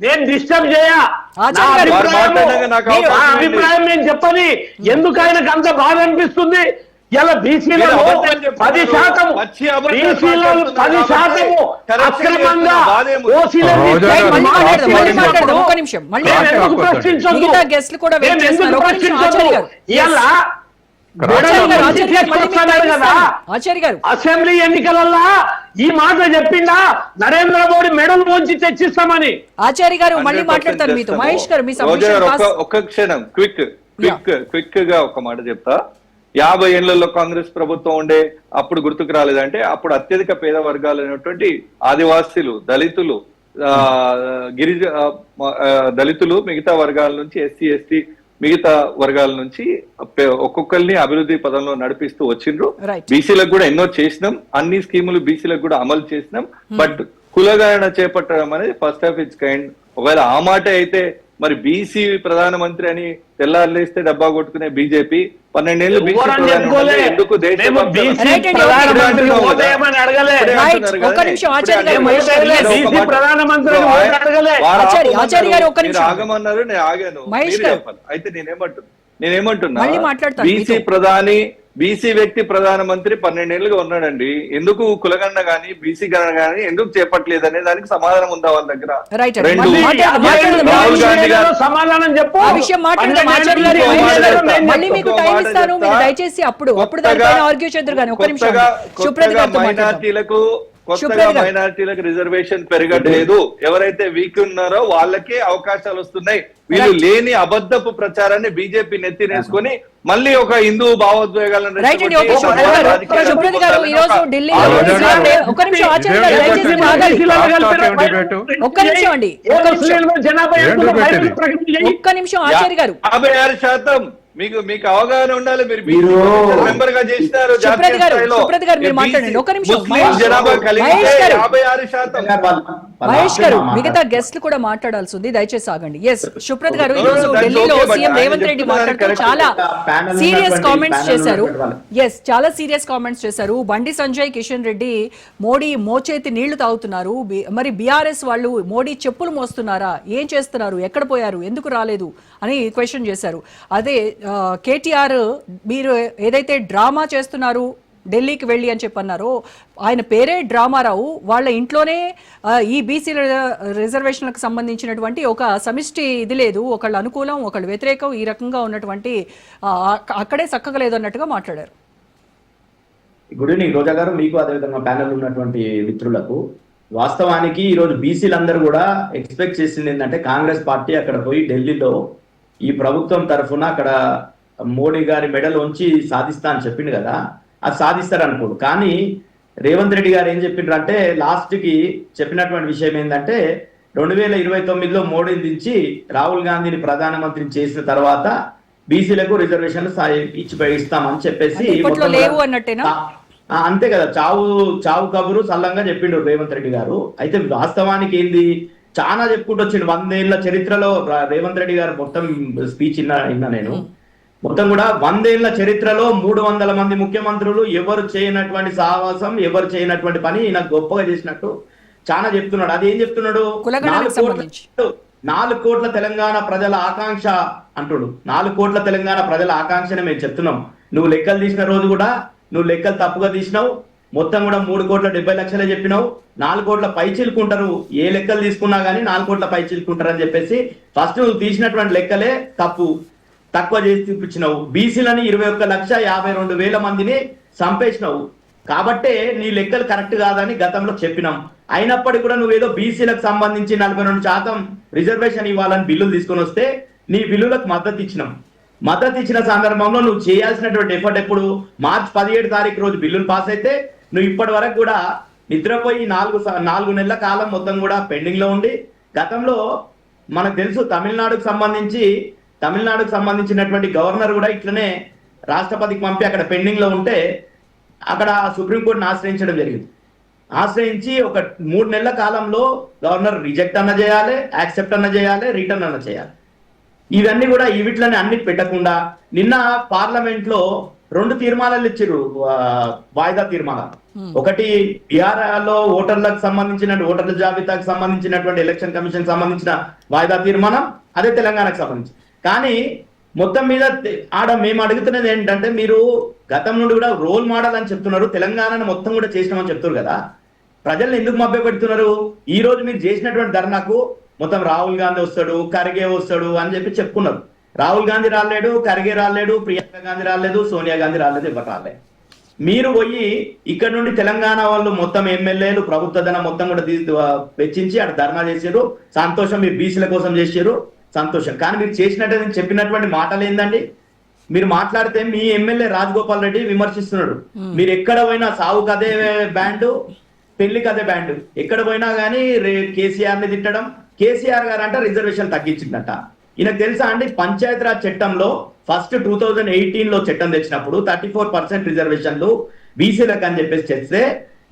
నేను డిస్టర్బ్ చేయ అభిప్రాయం నేను చెప్పని ఎందుకు ఆయనకు అంత బాధ అనిపిస్తుంది? ఇలా బీసీలలో 10% అక్రమంగా అసెంబ్లీ ఎన్నికలల్లా ఈ మాట చెప్పిందా నరేంద్ర మోడీ మెడల్ పోంచి తెచ్చిస్తామని? ఆచార్య గారు మళ్ళీ మాట్లాడతారు మీతో. మహేష్ గారు మీ ఒక్క క్షణం క్విక్ గా ఒక మాట చెప్తా. 50 ఏళ్లలో కాంగ్రెస్ ప్రభుత్వం ఉండే అప్పుడు గుర్తుకు రాలేదంటే అప్పుడు అత్యధిక పేద వర్గాలైనటువంటి ఆదివాసీలు, దళితులు, దళితులు మిగతా వర్గాల నుంచి ఎస్సీ ఎస్టీ మిగతా వర్గాల నుంచి ఒక్కొక్కరిని అభివృద్ధి పదంలో నడిపిస్తూ వచ్చిండ్రు. బీసీలకు కూడా ఎన్నో చేసినాం, అన్ని స్కీములు బీసీలకు కూడా అమలు చేసినాం. బట్ కులగణన చేపట్టడం అనేది ఫస్ట్ ఆఫ్ ఇట్స్ కైండ్. ఒకవేళ ఆ మాట అయితే మరి బీసీ ప్రధానమంత్రి అని తెల్లారులేస్తే డబ్బా కొట్టుకునే బీజేపీ 12 ఏళ్ళు బీసీ ఎందుకు ఆగమన్నారు? నేను ఆగాను. అయితే నేనేమంటున్నా బీసీ వ్యక్తి ప్రధానమంత్రి 12 ఏళ్ళుగా ఉన్నాడండి. ఎందుకు కులగణన గాని బీసీ గణన గాని ఎందుకు చేపట్టలేదు అనే దానికి సమాధానం ఉందా వాళ్ళ దగ్గర? రాహుల్ గాంధీ గారు సమాధానం చెప్పు. మైనార్టీలకు రిజర్వేషన్ పెరగట్లేదు, ఎవరైతే వీక్ ఉన్నారో వాళ్ళకే అవకాశాలు వస్తున్నాయి. వీళ్ళు లేని అబద్ధపు ప్రచారాన్ని బీజేపీ నెత్తినేసుకొని మళ్ళీ ఒక హిందూ భావోద్వేగాలను మీకు అవగాహన ఉండాలి. మీరు మెంబర్ గా చేసినారు జనాభా కలిగితే 56%. మహేష్ గారు మిగతా గెస్ట్లు కూడా మాట్లాడాల్సి ఉంది, దయచేసి ఆగండి. ఎస్ సుప్రత్ గారు, ఈ రోజు ఢిల్లీలో సీఎం రేవంత్ రెడ్డి మాట్లాడుతూ చాలా సీరియస్ కామెంట్స్ చేశారు. ఎస్, చాలా సీరియస్ కామెంట్స్ చేశారు. బండి సంజయ్, కిషన్ రెడ్డి మోడీ మోచేతి నీళ్లు తాగుతున్నారు, మరి బీఆర్ఎస్ వాళ్ళు మోడీ చెప్పులు మోస్తున్నారా, ఏం చేస్తున్నారు, ఎక్కడ పోయారు, ఎందుకు రాలేదు అని క్వశ్చన్ చేశారు. అదే కేటీఆర్ మీరు ఏదైతే డ్రామా చేస్తున్నారు ఢిల్లీకి వెళ్ళి అని చెప్పన్నారు, ఆయన పేరే డ్రామారావు. వాళ్ళ ఇంట్లోనే ఈ బీసీ రిజర్వేషన్లకు సంబంధించినటువంటి ఒక సమిష్టి ఇది లేదు, ఒకళ్ళు అనుకూలం ఒకళ్ళు వ్యతిరేకం, ఈ రకంగా ఉన్నటువంటి అక్కడే చక్కగలేదు అన్నట్టుగా మాట్లాడారు. గుడ్ ఈవినింగ్ రోజా గారు, మీకు అదేవిధంగా ప్యానెల్ ఉన్నటువంటి మిత్రులకు. వాస్తవానికి ఈరోజు బీసీలందరూ కూడా ఎక్స్పెక్ట్ చేసింది ఏంటంటే కాంగ్రెస్ పార్టీ అక్కడ పోయి ఢిల్లీలో ఈ ప్రభుత్వం తరఫున అక్కడ మోడీ గారి మెడల్ ఉంచి సాధిస్తా అని చెప్పిండు కదా, అది సాధిస్తారు అనుకోడు. కానీ రేవంత్ రెడ్డి గారు ఏం చెప్పిండ్రు అంటే లాస్ట్కి చెప్పినటువంటి విషయం ఏంటంటే 2029లో మోడీని దించి రాహుల్ గాంధీని ప్రధానమంత్రిని చేసిన తర్వాత బీసీలకు రిజర్వేషన్లు ఇస్తామని చెప్పేసి అంతే కదా, చావు కబురు సల్లంగా చెప్పిండు రేవంత్ రెడ్డి గారు. అయితే వాస్తవానికి ఏంది, చాలా చెప్పుకుంటూ వచ్చిండు 100 ఏళ్ల చరిత్రలో రేవంత్ రెడ్డి గారు మొత్తం స్పీచ్ విన్నా నేను. మొత్తం కూడా 100 ఏళ్ల చరిత్రలో 300 మంది ముఖ్యమంత్రులు ఎవరు చేయనటువంటి సాహసం, ఎవరు చేయనటువంటి పని నాకు గొప్పగా చేసినట్టు చాలా చెప్తున్నాడు. అది ఏం చెప్తున్నాడు, 4 కోట్ల తెలంగాణ ప్రజల ఆకాంక్ష అంటుడు. 4 కోట్ల తెలంగాణ ప్రజల ఆకాంక్షనే మేము చెప్తున్నాం. నువ్వు లెక్కలు తీసిన రోజు కూడా నువ్వు లెక్కలు తప్పుగా తీసినావు. మొత్తం కూడా 3,70,00,000 చెప్పినావు. 4 కోట్ల పై చిలుకుంటారు, ఏ లెక్కలు తీసుకున్నా గానీ 4 కోట్ల పై చిలుకుంటారు అని చెప్పేసి ఫస్ట్ నువ్వు తీసినటువంటి లెక్కలే తక్కువ చేసి చూపించినావు. బీసీలని 21,52,000 మందిని చంపేసినావు. కాబట్టే నీ లెక్కలు కరెక్ట్ కాదని గతంలో చెప్పినాం. అయినప్పటికీ కూడా నువ్వేదో బీసీలకు సంబంధించి 42% రిజర్వేషన్ ఇవ్వాలని బిల్లులు తీసుకొని వస్తే నీ బిల్లులకు మద్దతు ఇచ్చినాం. మద్దతు ఇచ్చిన సందర్భంలో నువ్వు చేయాల్సినటువంటి ఎఫర్ట్ ఎప్పుడు, మార్చి 17 తారీఖు రోజు బిల్లులు పాస్ అయితే నువ్వు ఇప్పటి వరకు కూడా నిద్రపోయి 4 నెలల కాలం మొత్తం కూడా పెండింగ్ లో ఉండి, గతంలో మనకు తెలుసు తమిళనాడుకు సంబంధించినటువంటి గవర్నర్ కూడా ఇట్లనే రాష్ట్రపతికి పంపి అక్కడ పెండింగ్ లో ఉంటే అక్కడ సుప్రీంకోర్టును ఆశ్రయించడం జరిగింది. ఆశ్రయించి ఒక 3 నెలల కాలంలో గవర్నర్ రిజెక్ట్ అన్న చేయాలి, యాక్సెప్ట్ అన్న చేయాలి, రిటర్న్ అన్న చేయాలి. ఇవన్నీ కూడా వీటిని అన్ని పెట్టకుండా నిన్న పార్లమెంట్ లో 2 తీర్మానాలు ఇచ్చారు, వాయిదా తీర్మానాలు. ఒకటి బీహార్ లో ఓటర్లకు సంబంధించిన ఓటర్ల జాబితాకు సంబంధించినటువంటి ఎలక్షన్ కమిషన్ సంబంధించిన వాయిదా తీర్మానం, అదే తెలంగాణకు సంబంధించి. కానీ మొత్తం మీద ఆడ మేము అడుగుతున్నది ఏంటంటే, మీరు గతం నుండి కూడా రోల్ మోడల్ అని చెప్తున్నారు, తెలంగాణను మొత్తం కూడా చేసినామని చెప్తున్నారు కదా, ప్రజల్ని ఎందుకు మభ్యపెడుతున్నారు? ఈ రోజు మీరు చేసినటువంటి ధర్నాకు మొత్తం రాహుల్ గాంధీ వస్తాడు, ఖర్గే వస్తాడు అని చెప్పి చెప్పుకున్నారు. రాహుల్ గాంధీ రాలేడు, ఖర్గే రాలేడు, ప్రియాంక గాంధీ రాలేదు, సోనియా గాంధీ రాలేదు, ఎవరు రాలేదు. మీరు పోయి ఇక్కడ నుండి తెలంగాణ వాళ్ళు మొత్తం ఎమ్మెల్యేలు ప్రభుత్వ ధనం మొత్తం కూడా వెచ్చించి అక్కడ ధర్నా చేశారు. సంతోషం, మీరు బీసీల కోసం చేశారు, సంతోషం. కానీ మీరు చేసినట్టు చెప్పినటువంటి మాటలు ఏందండి? మీరు మాట్లాడితే మీ ఎమ్మెల్యే రాజగోపాల్ రెడ్డి విమర్శిస్తున్నాడు, మీరు ఎక్కడ పోయినా సావుకు అదే బ్యాండు, పెళ్లికి అదే బ్యాండు, ఎక్కడ పోయినా కానీ కేసీఆర్ ని తిట్టడం. కేసీఆర్ గారు అంట రిజర్వేషన్ తగ్గించిందట. ఈయనకు తెలుసా అండి, పంచాయతీరాజ్ చట్టంలో ఫస్ట్ 2018 లో చట్టం తెచ్చినప్పుడు 34% రిజర్వేషన్లు బీసీలకు అని చెప్పేసి చేస్తే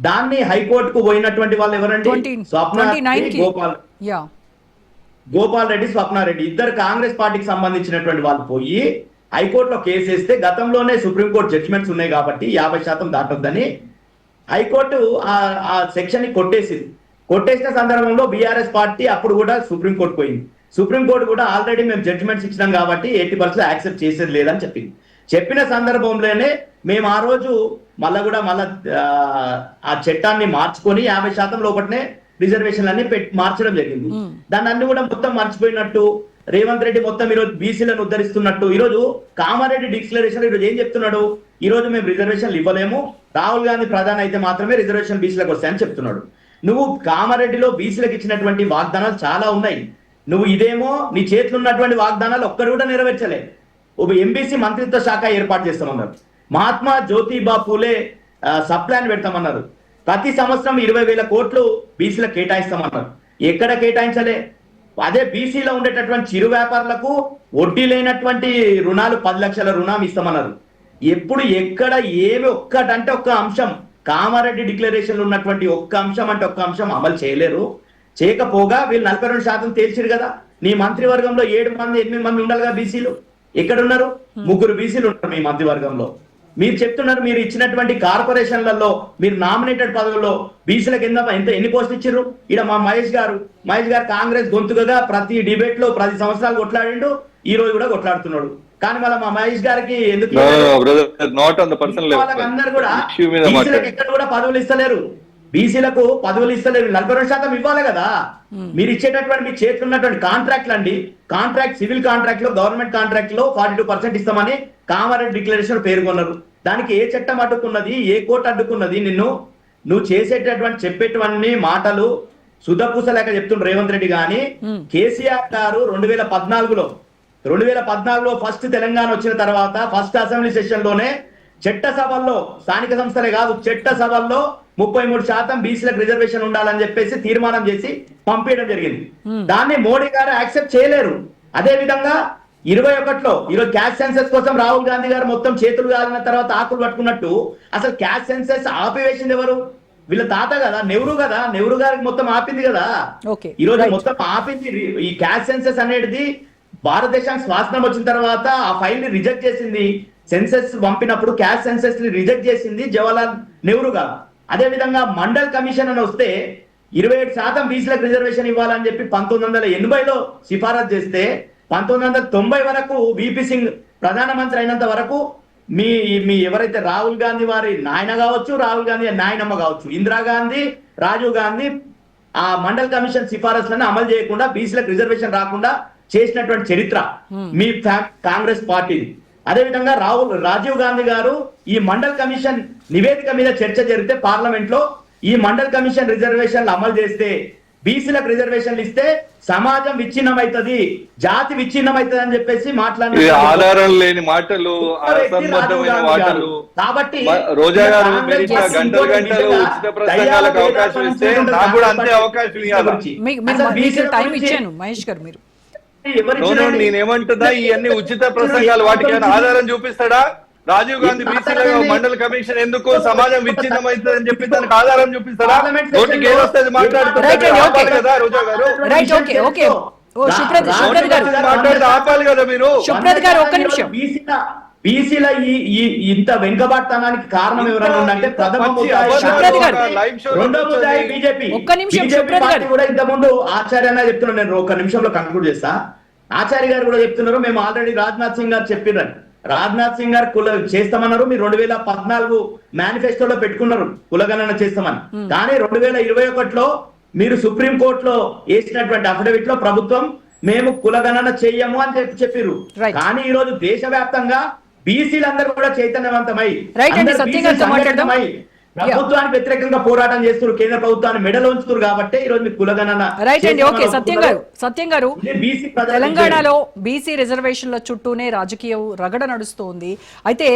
దాన్ని హైకోర్టుకు పోయినటువంటి వాళ్ళు ఎవరండి? గోపాల్ రెడ్డి, స్వప్నారెడ్డి, ఇద్దరు కాంగ్రెస్ పార్టీకి సంబంధించినటువంటి వాళ్ళు పోయి హైకోర్టులో కేసు వేస్తే, గతంలోనే సుప్రీంకోర్టు జడ్జిమెంట్స్ ఉన్నాయి కాబట్టి 50% దాటొద్దని హైకోర్టు ఆ సెక్షన్ ని కొట్టేసింది. కొట్టేసిన సందర్భంలో బీఆర్ఎస్ పార్టీ అప్పుడు కూడా సుప్రీంకోర్టు పోయింది. సుప్రీంకోర్టు కూడా ఆల్రెడీ మేము జడ్జిమెంట్స్ ఇచ్చినాం కాబట్టి 80% యాక్సెప్ట్ చేసేది లేదని చెప్పింది. చెప్పిన సందర్భంలోనే మేము ఆ రోజు మళ్ళా ఆ చట్టాన్ని మార్చుకొని 50% లోపలనే రిజర్వేషన్లన్నీ మార్చడం జరిగింది. దాన్ని అన్ని కూడా మొత్తం మర్చిపోయినట్టు రేవంత్ రెడ్డి మొత్తం ఈరోజు బీసీలను ఉద్ధరిస్తున్నట్టు ఈరోజు కామారెడ్డి డిక్లరేషన్ ఈరోజు ఏం చెప్తున్నాడు? ఈ రోజు మేము రిజర్వేషన్లు ఇవ్వలేము, రాహుల్ గాంధీ ప్రధాని అయితే మాత్రమే రిజర్వేషన్ బీసీలకు వస్తాయని చెప్తున్నాడు. నువ్వు కామారెడ్డిలో బీసీలకు ఇచ్చినటువంటి వాగ్దానాలు చాలా ఉన్నాయి. నువ్వు ఇదేమో నీ చేతులు ఉన్నటువంటి వాగ్దానాలు ఒక్కడు కూడా నెరవేర్చలే. ఒక ఎంబీసీ మంత్రిత్వ శాఖ ఏర్పాటు చేస్తామన్నారు, మహాత్మా జ్యోతిబా పూలే సబ్ ప్లాన్ పెడతామన్నారు, ప్రతి సంవత్సరం 20,000 కోట్లు బీసీలకు కేటాయిస్తామన్నారు. ఎక్కడ కేటాయించలే. అదే బీసీలో ఉండేటటువంటి చిరు వ్యాపారులకు వడ్డీ లేనటువంటి రుణాలు 10 లక్షల రుణం ఇస్తామన్నారు. ఎప్పుడు ఎక్కడ ఏమి ఒక్కటంటే ఒక్క అంశం కామారెడ్డి డిక్లరేషన్ ఉన్నటువంటి ఒక్క అంశం అంటే ఒక్క అంశం అమలు చేయలేరు. చేయకపోగా వీళ్ళు 42% తేల్చిరు కదా. నీ మంత్రివర్గంలో 7 మంది 8 మంది ఉండాలిగా బీసీలు, ఎక్కడున్నారు? 3 బీసీలు ఉన్నారు మీ మంత్రివర్గంలో. మీరు చెప్తున్నారు మీరు ఇచ్చినటువంటి కార్పొరేషన్లలో మీరు నామినేటెడ్ పదవుల్లో బీసీలకు ఎన్ని పోస్టులు ఇచ్చారు? ఇక్కడ మా మహేష్ గారు కాంగ్రెస్ గొంతుగా ప్రతి డిబేట్ లో 10 సంవత్సరాలు కొట్లాడిండు, ఈ రోజు కూడా కొట్లాడుతున్నాడు. కానీ మళ్ళీ మా మహేష్ గారికి ఎందుకు అందరు కూడా బీసీలకు ఎక్కడ కూడా పదవులు ఇస్తలేరు, బీసీలకు పదవులు ఇస్తలేరు. 42% ఇవ్వాలి కదా. మీరు ఇచ్చేటటువంటి మీ చేతులు ఉన్నటువంటి కాంట్రాక్ట్లు అండి, కాంట్రాక్ట్ సివిల్ కాంట్రాక్ట్ లో గవర్నమెంట్ కాంట్రాక్ట్ లో 42% ఇస్తామని కామారెడ్డి డిక్లరేషన్ పేర్కొన్నారు. దానికి ఏ చట్టం అడ్డుకున్నది? ఏ కోర్టు అడ్డుకున్నది? నువ్వు చేసేటటువంటి చెప్పేటువంటి మాటలు సుధపూసలేక చెప్తుండ్రు రేవంత్ రెడ్డి. గాని కేసీఆర్ గారు 2014లో ఫస్ట్ తెలంగాణ వచ్చిన తర్వాత ఫస్ట్ అసెంబ్లీ సెషన్ లోనే చట్టసభల్లో, స్థానిక సంస్థలే కాదు చట్టసభల్లో 33% బీసీలకు రిజర్వేషన్ ఉండాలని చెప్పేసి తీర్మానం చేసి పంపించడం జరిగింది. దాన్ని మోడీ గారు యాక్సెప్ట్ చేయలేరు. అదే విధంగా 21లో ఈరోజు క్యాష్ సెన్సెస్ కోసం రాహుల్ గాంధీ గారు మొత్తం చేతులు కాలిన తర్వాత ఆకులు పట్టుకున్నట్టు అసలు క్యాష్ సెన్సెస్ ఆపివేసింది ఎవరు? వీళ్ళ తాత కదా, నెహ్రూ కదా. నెహ్రూ గారికి మొత్తం ఆపింది కదా. ఈ రోజు మొత్తం ఆపింది. ఈ క్యాష్ సెన్సెస్ అనేది భారతదేశానికి స్వాతంత్రం వచ్చిన తర్వాత ఆ ఫైల్ ని రిజెక్ట్ చేసింది. సెన్సెస్ పంపినప్పుడు క్యాష్ సెన్సెస్ ని రిజెక్ట్ చేసింది జవహర్లాల్ నెహ్రూ గారు. అదే విధంగా మండల్ కమిషన్ అని వస్తే 27% బీసీలకు రిజర్వేషన్ ఇవ్వాలని చెప్పి 1980లో సిఫారసు చేస్తే 1990 వరకు విపి సింగ్ ప్రధానమంత్రి అయినంత వరకు మీ ఎవరైతే రాహుల్ గాంధీ వారి నాయన కావచ్చు, రాహుల్ గాంధీ నాయనమ్మ కావచ్చు, ఇందిరాగాంధీ, రాజీవ్ గాంధీ ఆ మండల్ కమిషన్ సిఫారసులను అమలు చేయకుండా బీసీలకు రిజర్వేషన్ రాకుండా చేసినటువంటి చరిత్ర మీ కాంగ్రెస్ పార్టీది. అదేవిధంగా రాజీవ్ గాంధీ గారు ఈ మండల్ కమిషన్ నివేదిక మీద చర్చ జరిగితే పార్లమెంట్ లో ఈ మండల్ కమిషన్ రిజర్వేషన్లు అమలు చేస్తే బీసీలకు రిజర్వేషన్లు ఇస్తే సమాజం విచ్ఛిన్నమైతది, జాతి విచ్ఛిన్నమైతది అని చెప్పేసి మాట్లాడిన ఆధారం లేని మాటలు, అసంబద్ధమైన మాటలు. కాబట్టి రోజా గారు గంటలు ఉచిత ప్రసంగాలకు అవకాశం ఇస్తే నాకు కూడా అంతే అవకాశం ఇవ్వాలి. నేనేమంటున్నా, ఇవన్నీ ఉచిత ప్రసంగాలు, వాటికి ఆధారం చూపిస్తాడా? రాజీవ్ గాంధీ బీసీలో మండల కమిషన్ ఎందుకు సమాజం విచ్ఛిన్నమైతుంది అని చెప్పి దానికి ఆధారం చూపిస్తాడా? నోటికి ఏదొస్తుంది మాట్లాడుతున్నారు కదా రోజా గారు. ఓ సుప్రత్ గారు మాట్లాడితే ఆపాలి కదా మీరు. సుప్రత్ గారు ఒక్క నిమిషం. బీసీల ఈ ఇంత వెనుకబాటుతనానికి కారణం ఎవరైనా ఉందంటే ప్రథమ ముద్దాయి సుప్రత్ గారు. రెండో ముద్దాయి బీజేపీ. ఒక్క నిమిషం బీజేపీ సుప్రత్ పార్టీ గారు. కూడా ఇంత ముందు ఆచార్య అన్న చెప్తున్నారు, నేను ఒక నిమిషంలో కంక్లూడ్ చేస్తా. ఆచార్య గారు కూడా చెప్తున్నారు, మేము ఆల్రెడీ రాజ్నాథ్ సింగ్ గారు చెప్పినారు, రాజ్నాథ్ సింగ్ గారు చేస్తామన్నారు, మీరు 2014 మేనిఫెస్టోలో పెట్టుకున్నారు కులగణన చేస్తామని. కానీ 2021లో మీరు సుప్రీం కోర్టులో వేసినటువంటి అఫిడవిట్ లో ప్రభుత్వం మేము కులగణన చెయ్యము అని చెప్పారు. కానీ ఈ రోజు దేశవ్యాప్తంగా బీసీలందరూ కూడా చైతన్యవంతమై ప్రభుత్వానికి వ్యతిరేకంగా పోరాటం చేస్తున్నారు, కేంద్ర ప్రభుత్వాన్ని మెడలో ఉంచుతున్నారు. కాబట్టి ఈ రోజు మీకు కులగణన రైట్ అండి. ఓకే సత్యం గారు తెలంగాణలో బీసీ రిజర్వేషన్ల చుట్టూనే రాజకీయ రగడ నడుస్తోంది. అయితే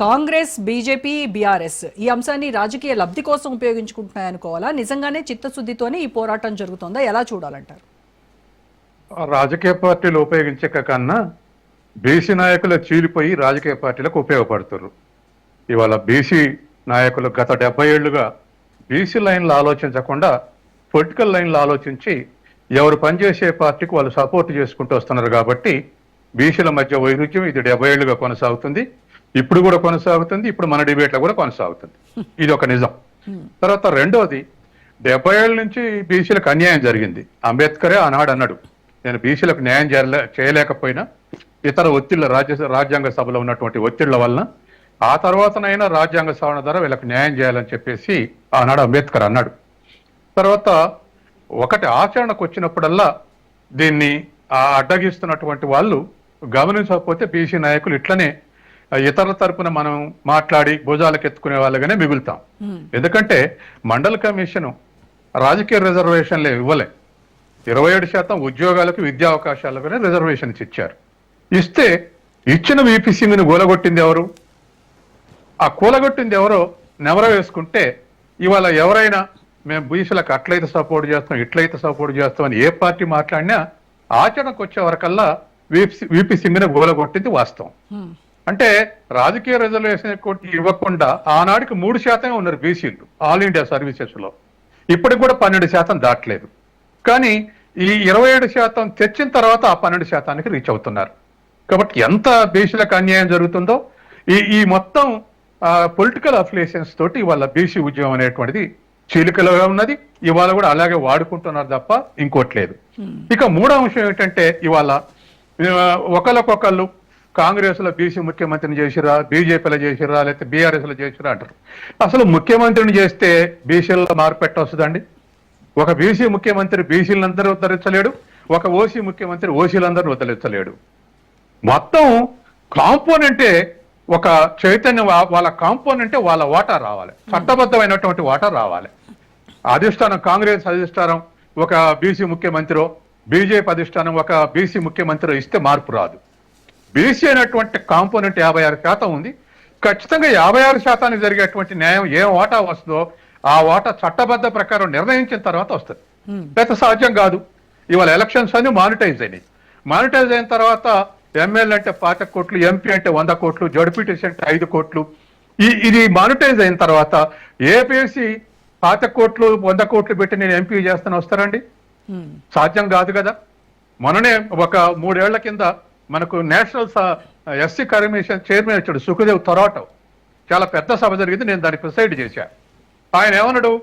కాంగ్రెస్, బీజేపీ, బీఆర్ఎస్ ఈ అంశాన్ని రాజకీయ లబ్ధి కోసం ఉపయోగించుకుంటున్నాయనుకోవాలా? నిజంగానే చిత్తశుద్ధితోనే ఈ పోరాటం జరుగుతోందా? ఎలా చూడాలంటారు? రాజకీయ పార్టీలు ఉపయోగించే కన్నా బీసీ నాయకులు చీలిపోయి రాజకీయ పార్టీలకు ఉపయోగపడుతున్నారు. ఇవాళ బీసీ నాయకులు గత 70 ఏళ్లుగా బీసీ లైన్లు ఆలోచించకుండా పొలిటికల్ లైన్లు ఆలోచించి ఎవరు పనిచేసే పార్టీకి వాళ్ళు సపోర్ట్ చేసుకుంటూ వస్తున్నారు. కాబట్టి బీసీల మధ్య వైరుధ్యం ఇది 70 ఏళ్లుగా కొనసాగుతుంది, ఇప్పుడు కూడా కొనసాగుతుంది, ఇప్పుడు మన డిబేట్లో కూడా కొనసాగుతుంది. ఇది ఒక నిజం. తర్వాత రెండోది, 70 ఏళ్ళ నుంచి బీసీలకు అన్యాయం జరిగింది. అంబేద్కరే ఆనాడు అన్నాడు, నేను బీసీలకు న్యాయం చేయలేకపోయినా ఇతర ఒత్తిళ్ల రాజ్యాంగ సభలో ఉన్నటువంటి ఒత్తిళ్ల వలన ఆ తర్వాతనైనా రాజ్యాంగ సవరణ ద్వారా వీళ్ళకి న్యాయం చేయాలని చెప్పేసి ఆనాడు అంబేద్కర్ అన్నాడు. తర్వాత ఒకటి ఆచరణకు వచ్చినప్పుడల్లా దీన్ని అడ్డగిస్తున్నటువంటి వాళ్ళు గమనించకపోతే బీసీ నాయకులు ఇట్లనే ఇతరుల తరపున మనం మాట్లాడి భుజాలకు ఎత్తుకునే వాళ్ళగానే మిగులుతాం. ఎందుకంటే మండల కమిషన్ రాజకీయ రిజర్వేషన్లే ఇవ్వలే, 27% ఉద్యోగాలకు విద్యా అవకాశాలకునే రిజర్వేషన్స్ ఇచ్చారు. ఇస్తే ఇచ్చిన వీపీసీని గోలగొట్టింది ఎవరు? ఆ కూలగొట్టింది ఎవరో నెవరో వేసుకుంటే ఇవాళ ఎవరైనా మేము బీసీలకు అట్లయితే సపోర్ట్ చేస్తాం, ఇట్లయితే సపోర్ట్ చేస్తాం అని ఏ పార్టీ మాట్లాడినా ఆచరణకు వచ్చే వరకల్లా వీపీసీ మీద గోలగొట్టింది వాస్తవం. అంటే రాజకీయ రిజర్వేషన్ ఇవ్వకుండా ఆనాడికి 3% ఉన్నారు బీసీలు ఆల్ ఇండియా సర్వీసెస్ లో, ఇప్పటికి కూడా 12% దాటలేదు. కానీ ఈ 27% తెచ్చిన తర్వాత ఆ 12%కి రీచ్ అవుతున్నారు. కాబట్టి ఎంత బీసీలకు అన్యాయం జరుగుతుందో ఈ మొత్తం పొలిటికల్ అఫిలియేషన్స్ తోటి ఇవాళ బీసీ ఉద్యమం అనేటువంటిది చీలికలుగా ఉన్నది. ఇవాళ కూడా అలాగే వాడుకుంటున్నారు తప్ప ఇంకోట్లేదు. ఇక మూడో అంశం ఏంటంటే, ఇవాళ ఒకళ్ళకొకళ్ళు కాంగ్రెస్ లో బీసీ ముఖ్యమంత్రిని చేసిరా, బీజేపీలో చేసిరా, లేకపోతే బీఆర్ఎస్ లో చేసిరా అంటారు. అసలు ముఖ్యమంత్రిని చేస్తే బీసీలలో మార్పెట్ట వస్తుందండి? ఒక బీసీ ముఖ్యమంత్రి బీసీలందరూ ఉద్ధరించలేడు, ఒక ఓసీ ముఖ్యమంత్రి ఓసీలందరూ ఉద్ధరించలేడు. మొత్తం కాంపోనెంటే ఒక చైతన్యం, వాళ్ళ కాంపోనెంటే వాళ్ళ వాటా రావాలి, చట్టబద్ధమైనటువంటి వాటా రావాలి. అధిష్టానం కాంగ్రెస్ అధిష్టానం ఒక బీసీ ముఖ్యమంత్రి, బీజేపీ అధిష్టానం ఒక బీసీ ముఖ్యమంత్రి ఇస్తే మార్పు రాదు. బీసీ అనేటువంటి కాంపోనెంట్ 56% ఉంది. ఖచ్చితంగా 56% జరిగేటువంటి న్యాయం ఏ వాటా వస్తుందో ఆ వాటా చట్టబద్ధ ప్రకారం నిర్ణయించిన తర్వాత వస్తుంది, లేకపోతే సాధ్యం కాదు. ఇవాళ ఎలక్షన్స్ అన్ని మానిటైజ్ అయినాయి. మానిటైజ్ అయిన తర్వాత ఎమ్మెల్యే అంటే 25 కోట్లు, ఎంపీ అంటే 100 కోట్లు, జడ్పీటీసీ అంటే 5 కోట్లు. ఇది మానిటైజ్ అయిన తర్వాత ఏపీసీ 25 కోట్లు 100 కోట్లు పెట్టి నేను ఎంపీ చేస్తాను వస్తారండి? సాధ్యం కాదు కదా. మొన్ననే ఒక 3 ఏళ్ల కింద మనకు నేషనల్ ఎస్సీ కమిషన్ చైర్మన్ వచ్చాడు సుఖదేవ్ తొరాటో, చాలా పెద్ద సభ జరిగింది, నేను దాన్ని ప్రిసైడ్ చేశాను. ఆయన ఏమన్నాడు,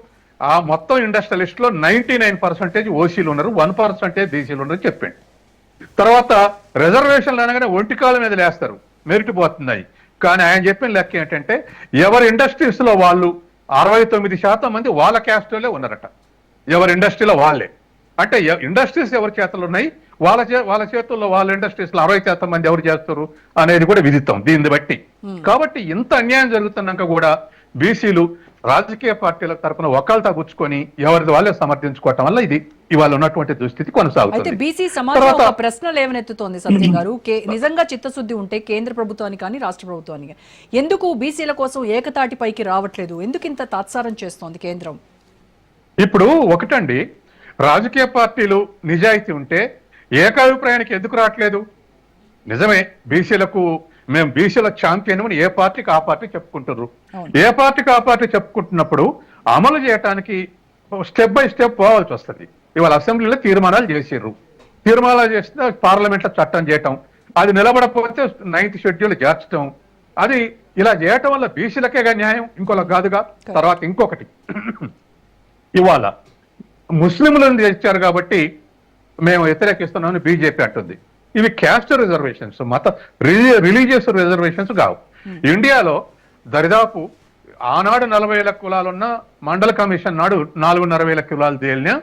ఆ మొత్తం ఇండస్ట్రియలిస్ట్ లో 99% ఓసీలు ఉన్నారు, 1% బీసీలు ఉన్నారు చెప్పండి. తర్వాత రిజర్వేషన్లు అనగానే ఒంటికాల మీద లేస్తారు, మెరిట్ పోతున్నాయి. కానీ ఆయన చెప్పిన లెక్క ఏంటంటే, ఎవరి ఇండస్ట్రీస్ లో వాళ్ళు 69% మంది వాళ్ళ క్యాస్ట్లోనే ఉన్నారట, ఎవరి ఇండస్ట్రీలో వాళ్ళే. అంటే ఇండస్ట్రీస్ ఎవరి చేతులు ఉన్నాయి, వాళ్ళ చేతుల్లో వాళ్ళ ఇండస్ట్రీస్ లో 60% మంది ఎవరు చేస్తారు అనేది కూడా విదిస్తాం దీన్ని బట్టి. కాబట్టి ఇంత అన్యాయం జరుగుతున్నాక కూడా బీసీలు రాజకీయ పార్టీల తరపున ఒకళ్ళ తగ్గుచ్చుకొని ఎవరిది వాళ్ళే సమర్థించుకోవటం వల్ల ఇది ఇవాళ ఉన్నటువంటి దుస్థితి కొనసాగుతుంది. అయితే బీసీ సమాజం ఒక ప్రశ్న లేవనెత్తుతోంది సత్యం గారు, నిజంగా చిత్తశుద్ధి ఉంటే కేంద్ర ప్రభుత్వానికి కానీ రాష్ట్ర ప్రభుత్వానికి ఎందుకు బీసీల కోసం ఏకతాటిపైకి రావట్లేదు? ఎందుకు ఇంత తాత్సారం చేస్తోంది కేంద్రం? ఇప్పుడు ఒకటండి, రాజకీయ పార్టీలు నిజాయితీ ఉంటే ఏకాభిప్రాయానికి ఎందుకు రావట్లేదు? నిజమే, బీసీలకు మేము బీసీల ఛాంపియన్ అని ఏ పార్టీకి ఆ పార్టీ చెప్పుకుంటున్నారు. ఏ పార్టీకి ఆ పార్టీ చెప్పుకుంటున్నప్పుడు అమలు చేయడానికి స్టెప్ బై స్టెప్ పోవాల్సి వస్తుంది. ఇవాళ అసెంబ్లీలో తీర్మానాలు చేసిర్రు, తీర్మానాలు చేస్తే పార్లమెంట్లో చట్టం చేయటం, అది నిలబడకపోతే 9th షెడ్యూల్ చేర్చడం, అది ఇలా చేయటం వల్ల బీసీలకేగా న్యాయం, ఇంకోలా కాదుగా. తర్వాత ఇంకొకటి, ఇవాళ ముస్లింలను తెచ్చారు కాబట్టి మేము వ్యతిరేకిస్తున్నామని బీజేపీ అంటుంది. ఇవి క్యాస్ట్ రిజర్వేషన్స్, మత రిలీజియస్ రిజర్వేషన్స్ కావు. ఇండియాలో దరిదాపు ఆనాడు 40,000 కులాలున్న మండల కమిషన్ నాడు 4,500 కులాలు తేలినా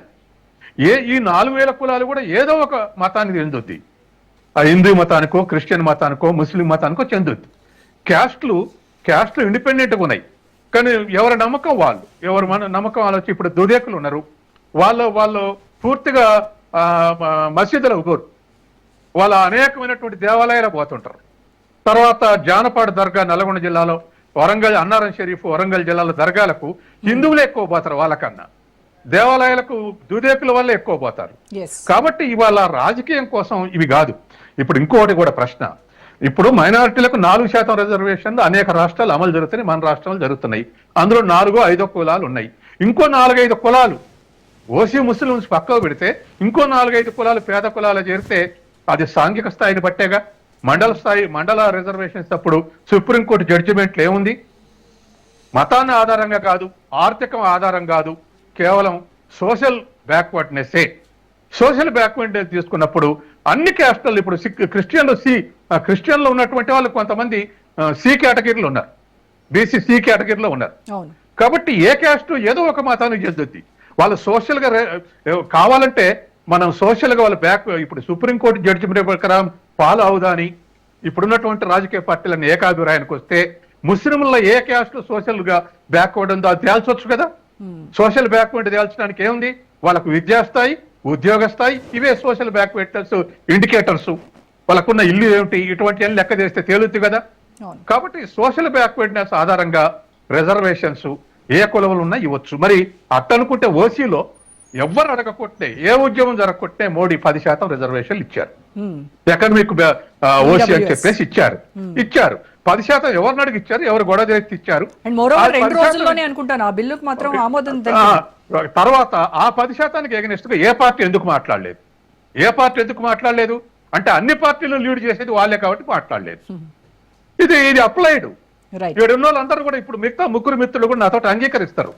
ఈ 4,000 కులాలు కూడా ఏదో ఒక మతానికి చెందుద్ది. ఆ హిందూ మతానికో, క్రిస్టియన్ మతానికో, ముస్లిం మతానికో చెందుద్ది. క్యాస్ట్లు ఇండిపెండెంట్గా ఉన్నాయి, కానీ ఎవరి నమ్మకం వాళ్ళు, ఎవరు మన నమ్మకం వాళ్ళు. వచ్చి ఇప్పుడు దుదేకులు ఉన్నారు, వాళ్ళు పూర్తిగా మసీదులకు పోరు, వాళ్ళ అనేకమైనటువంటి దేవాలయాలకు పోతుంటారు. తర్వాత జానపాడు దర్గా నల్గొండ జిల్లాలో, వరంగల్ అన్నారం షరీఫ్ వరంగల్ జిల్లాలో దర్గాలకు హిందువులు ఎక్కువ పోతారు వాళ్ళకన్నా, దేవాలయాలకు దుదేకుల వల్ల ఎక్కువ పోతారు. కాబట్టి ఇవాళ రాజకీయం కోసం ఇవి కాదు. ఇప్పుడు ఇంకోటి కూడా ప్రశ్న, ఇప్పుడు మైనారిటీలకు 4% రిజర్వేషన్లు అనేక రాష్ట్రాలు అమలు జరుగుతున్నాయి, మన రాష్ట్రాలు జరుగుతున్నాయి. అందులో 4-5 కులాలు ఉన్నాయి. ఇంకో 4-5 కులాలు ఓసీ ముస్లింస్ పక్కకు పెడితే ఇంకో 4-5 కులాలు పేద కులాలు చేరితే అది సాంఘిక స్థాయిని బట్టేగా. మండల రిజర్వేషన్స్ అప్పుడు సుప్రీంకోర్టు జడ్జిమెంట్లు ఏముంది? మతాన్ని ఆధారంగా కాదు, ఆర్థిక ఆధారం కాదు, కేవలం సోషల్ బ్యాక్వర్డ్నెస్సే. సోషల్ బ్యాక్వర్డ్నెస్ తీసుకున్నప్పుడు అన్ని క్యాస్టులు, ఇప్పుడు క్రిస్టియన్లో ఉన్నటువంటి వాళ్ళు కొంతమంది సి కేటగిరీలో ఉన్నారు, బీసీ సి కేటగిరీలో ఉన్నారు. కాబట్టి ఏ క్యాస్ట్ ఏదో ఒక మతానికి చెందుద్ది. వాళ్ళు సోషల్ గా కావాలంటే మనం సోషల్ గా వాళ్ళ ఇప్పుడు సుప్రీంకోర్టు జడ్జిమెంట్ ప్రకారం ఫాలో అవుదాని ఇప్పుడున్నటువంటి రాజకీయ పార్టీలను ఏకాభిప్రాయానికి వస్తే ముస్లింల ఏ క్యాస్ట్ సోషల్ గా బ్యాక్వర్డ్ ఉందో అది తేల్చవచ్చు కదా. సోషల్ బ్యాక్వర్డ్ తేల్చడానికి ఏముంది? వాళ్ళకు విద్యాస్థాయి, ఉద్యోగ స్థాయి, ఇవే సోషల్ బ్యాక్వర్డ్నెస్ ఇండికేటర్స్. వాళ్ళకున్న ఇల్లు ఏమిటి, ఇటువంటి లెక్క చేస్తే తేలుద్ది కదా. కాబట్టి సోషల్ బ్యాక్వర్డ్నెస్ ఆధారంగా రిజర్వేషన్స్ ఏ కులంలో ఉన్నా ఇవ్వచ్చు. మరి అట్టనుకుంటే ఓసీలో ఎవ్వరు అడగకొట్టే, ఏ ఉద్యమం జరగకొట్టే మోడీ 10% రిజర్వేషన్లు ఇచ్చారు. ఎకనమిక్ ఓసీ అని చెప్పేసి ఇచ్చారు. 10% ఎవరిని అడిగి ఇచ్చారు, ఎవరు గొడవ చేసి ఇచ్చారు. తర్వాత ఆ 10% ఎగనెస్ట్ గా ఏ పార్టీ ఎందుకు మాట్లాడలేదు? అంటే అన్ని పార్టీలు లీడ్ చేసేది వాళ్ళే కాబట్టి మాట్లాడలేదు. ఇది అప్లైడ్. ఉన్న వాళ్ళందరూ కూడా ఇప్పుడు మిగతా 3 మిత్రులు కూడా నాతో అంగీకరిస్తారు.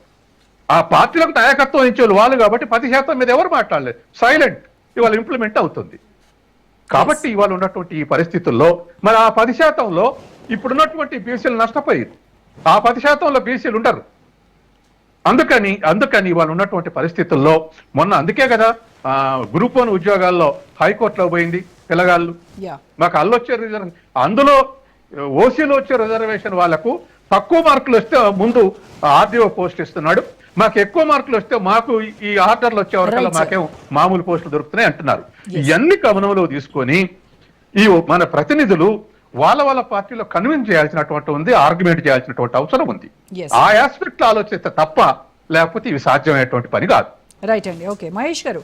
ఆ పార్టీలకు నాయకత్వం ఇచ్చేవాళ్ళు వాళ్ళు కాబట్టి 10% మీద ఎవరు మాట్లాడలేదు, సైలెంట్. ఇవాళ ఇంప్లిమెంట్ అవుతుంది. కాబట్టి ఇవాళ ఉన్నటువంటి ఈ పరిస్థితుల్లో మరి ఆ 10%లో ఇప్పుడున్నటువంటి బీసీలు నష్టపోయారు. ఆ 10%లో బీసీలు ఉండరు. అందుకని ఇవాళ ఉన్నటువంటి పరిస్థితుల్లో మొన్న అందుకే కదా గ్రూప్ 1 ఉద్యోగాల్లో హైకోర్టులో పోయింది పిల్లగాళ్ళు. మాకు అల్లొచ్చే రిజర్వేషన్, అందులో ఓసీలో వచ్చే రిజర్వేషన్ వాళ్ళకు తక్కువ మార్కులు వస్తే ముందు ఆర్డీఓ పోస్ట్ ఇస్తున్నాడు, మాకు ఎక్కువ మార్కులు వస్తే మాకు ఈ ఆర్డర్లు వచ్చే వరకల్లా మాకేం మామూలు పోస్టులు దొరుకుతున్నాయి అంటున్నారు. ఇవన్నీ గమనంలో తీసుకొని ఈ మన ప్రతినిధులు వాళ్ళ పార్టీలో కన్విన్స్ చేయాల్సినటువంటి ఉంది, ఆర్గ్యుమెంట్ చేయాల్సినటువంటి అవసరం ఉంది. ఆ ఆస్పెక్ట్ ఆలోచిస్తే తప్ప లేకపోతే ఇవి సాధ్యమైనటువంటి పని కాదు. రైట్ అండి. ఓకే మహేష్ గారు,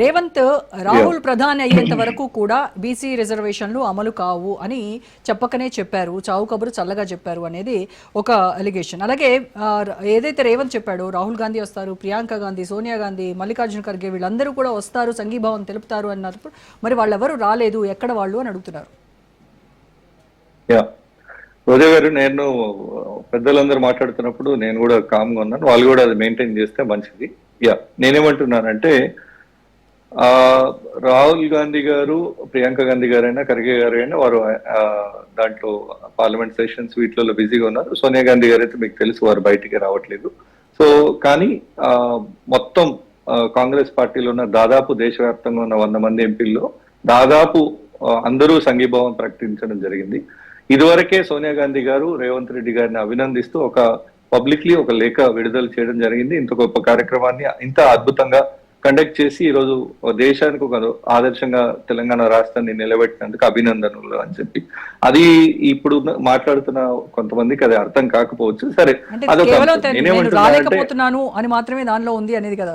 రేవంత్ రాహుల్ ప్రధాని అయ్యేంత వరకు కూడా బీసీ రిజర్వేషన్లు అమలు కావు అని చెప్పకనే చెప్పారు, చావు కబురు చల్లగా చెప్పారు అనేది ఒక అలిగేషన్. అలాగే ఏదైతే రేవంత్ చెప్పాడో రాహుల్ గాంధీ వస్తారు, ప్రియాంక గాంధీ, సోనియా గాంధీ, మల్లికార్జున ఖర్గే వీళ్ళందరూ కూడా వస్తారు, సంఘీభావం తెలుపుతారు అన్నప్పుడు మరి వాళ్ళెవరు రాలేదు, ఎక్కడ వాళ్ళు అని అడుగుతున్నారు. రోజా గారు, నేను పెద్దలందరూ మాట్లాడుతున్నప్పుడు నేను కూడా కామ్గా ఉన్నాను, వాళ్ళు కూడా అది మెయింటైన్ చేస్తే మంచిది. నేనేమంటున్నానంటే రాహుల్ గాంధీ గారు, ప్రియాంక గాంధీ గారైనా, ఖర్గే గారైనా వారు దాంట్లో పార్లమెంట్ సెషన్స్ వీటిలో బిజీగా ఉన్నారు. సోనియా గాంధీ గారు అయితే మీకు తెలుసు వారు బయటికి రావట్లేదు. సో కానీ మొత్తం కాంగ్రెస్ పార్టీలో ఉన్న దాదాపు దేశవ్యాప్తంగా ఉన్న 100 మంది ఎంపీల్లో దాదాపు అందరూ సంఘీభావం ప్రకటించడం జరిగింది. ఇదివరకే సోనియా గాంధీ గారు రేవంత్ రెడ్డి గారిని అభినందిస్తూ ఒక పబ్లిక్లీ ఒక లేఖ విడుదల చేయడం జరిగింది. ఇంత గొప్ప కార్యక్రమాన్ని ఇంత అద్భుతంగా కండక్ట్ చేసి ఈరోజు దేశానికి ఒక ఆదర్శంగా తెలంగాణ రాష్ట్రాన్ని నిలబెట్టినందుకు అభినందనలు అని చెప్పి, అది ఇప్పుడు మాట్లాడుతున్న కొంతమందికి అది అర్థం కాకపోవచ్చు. సరే, నేనేమంటున్నాను అని మాత్రమే దానిలో ఉంది అనేది కదా.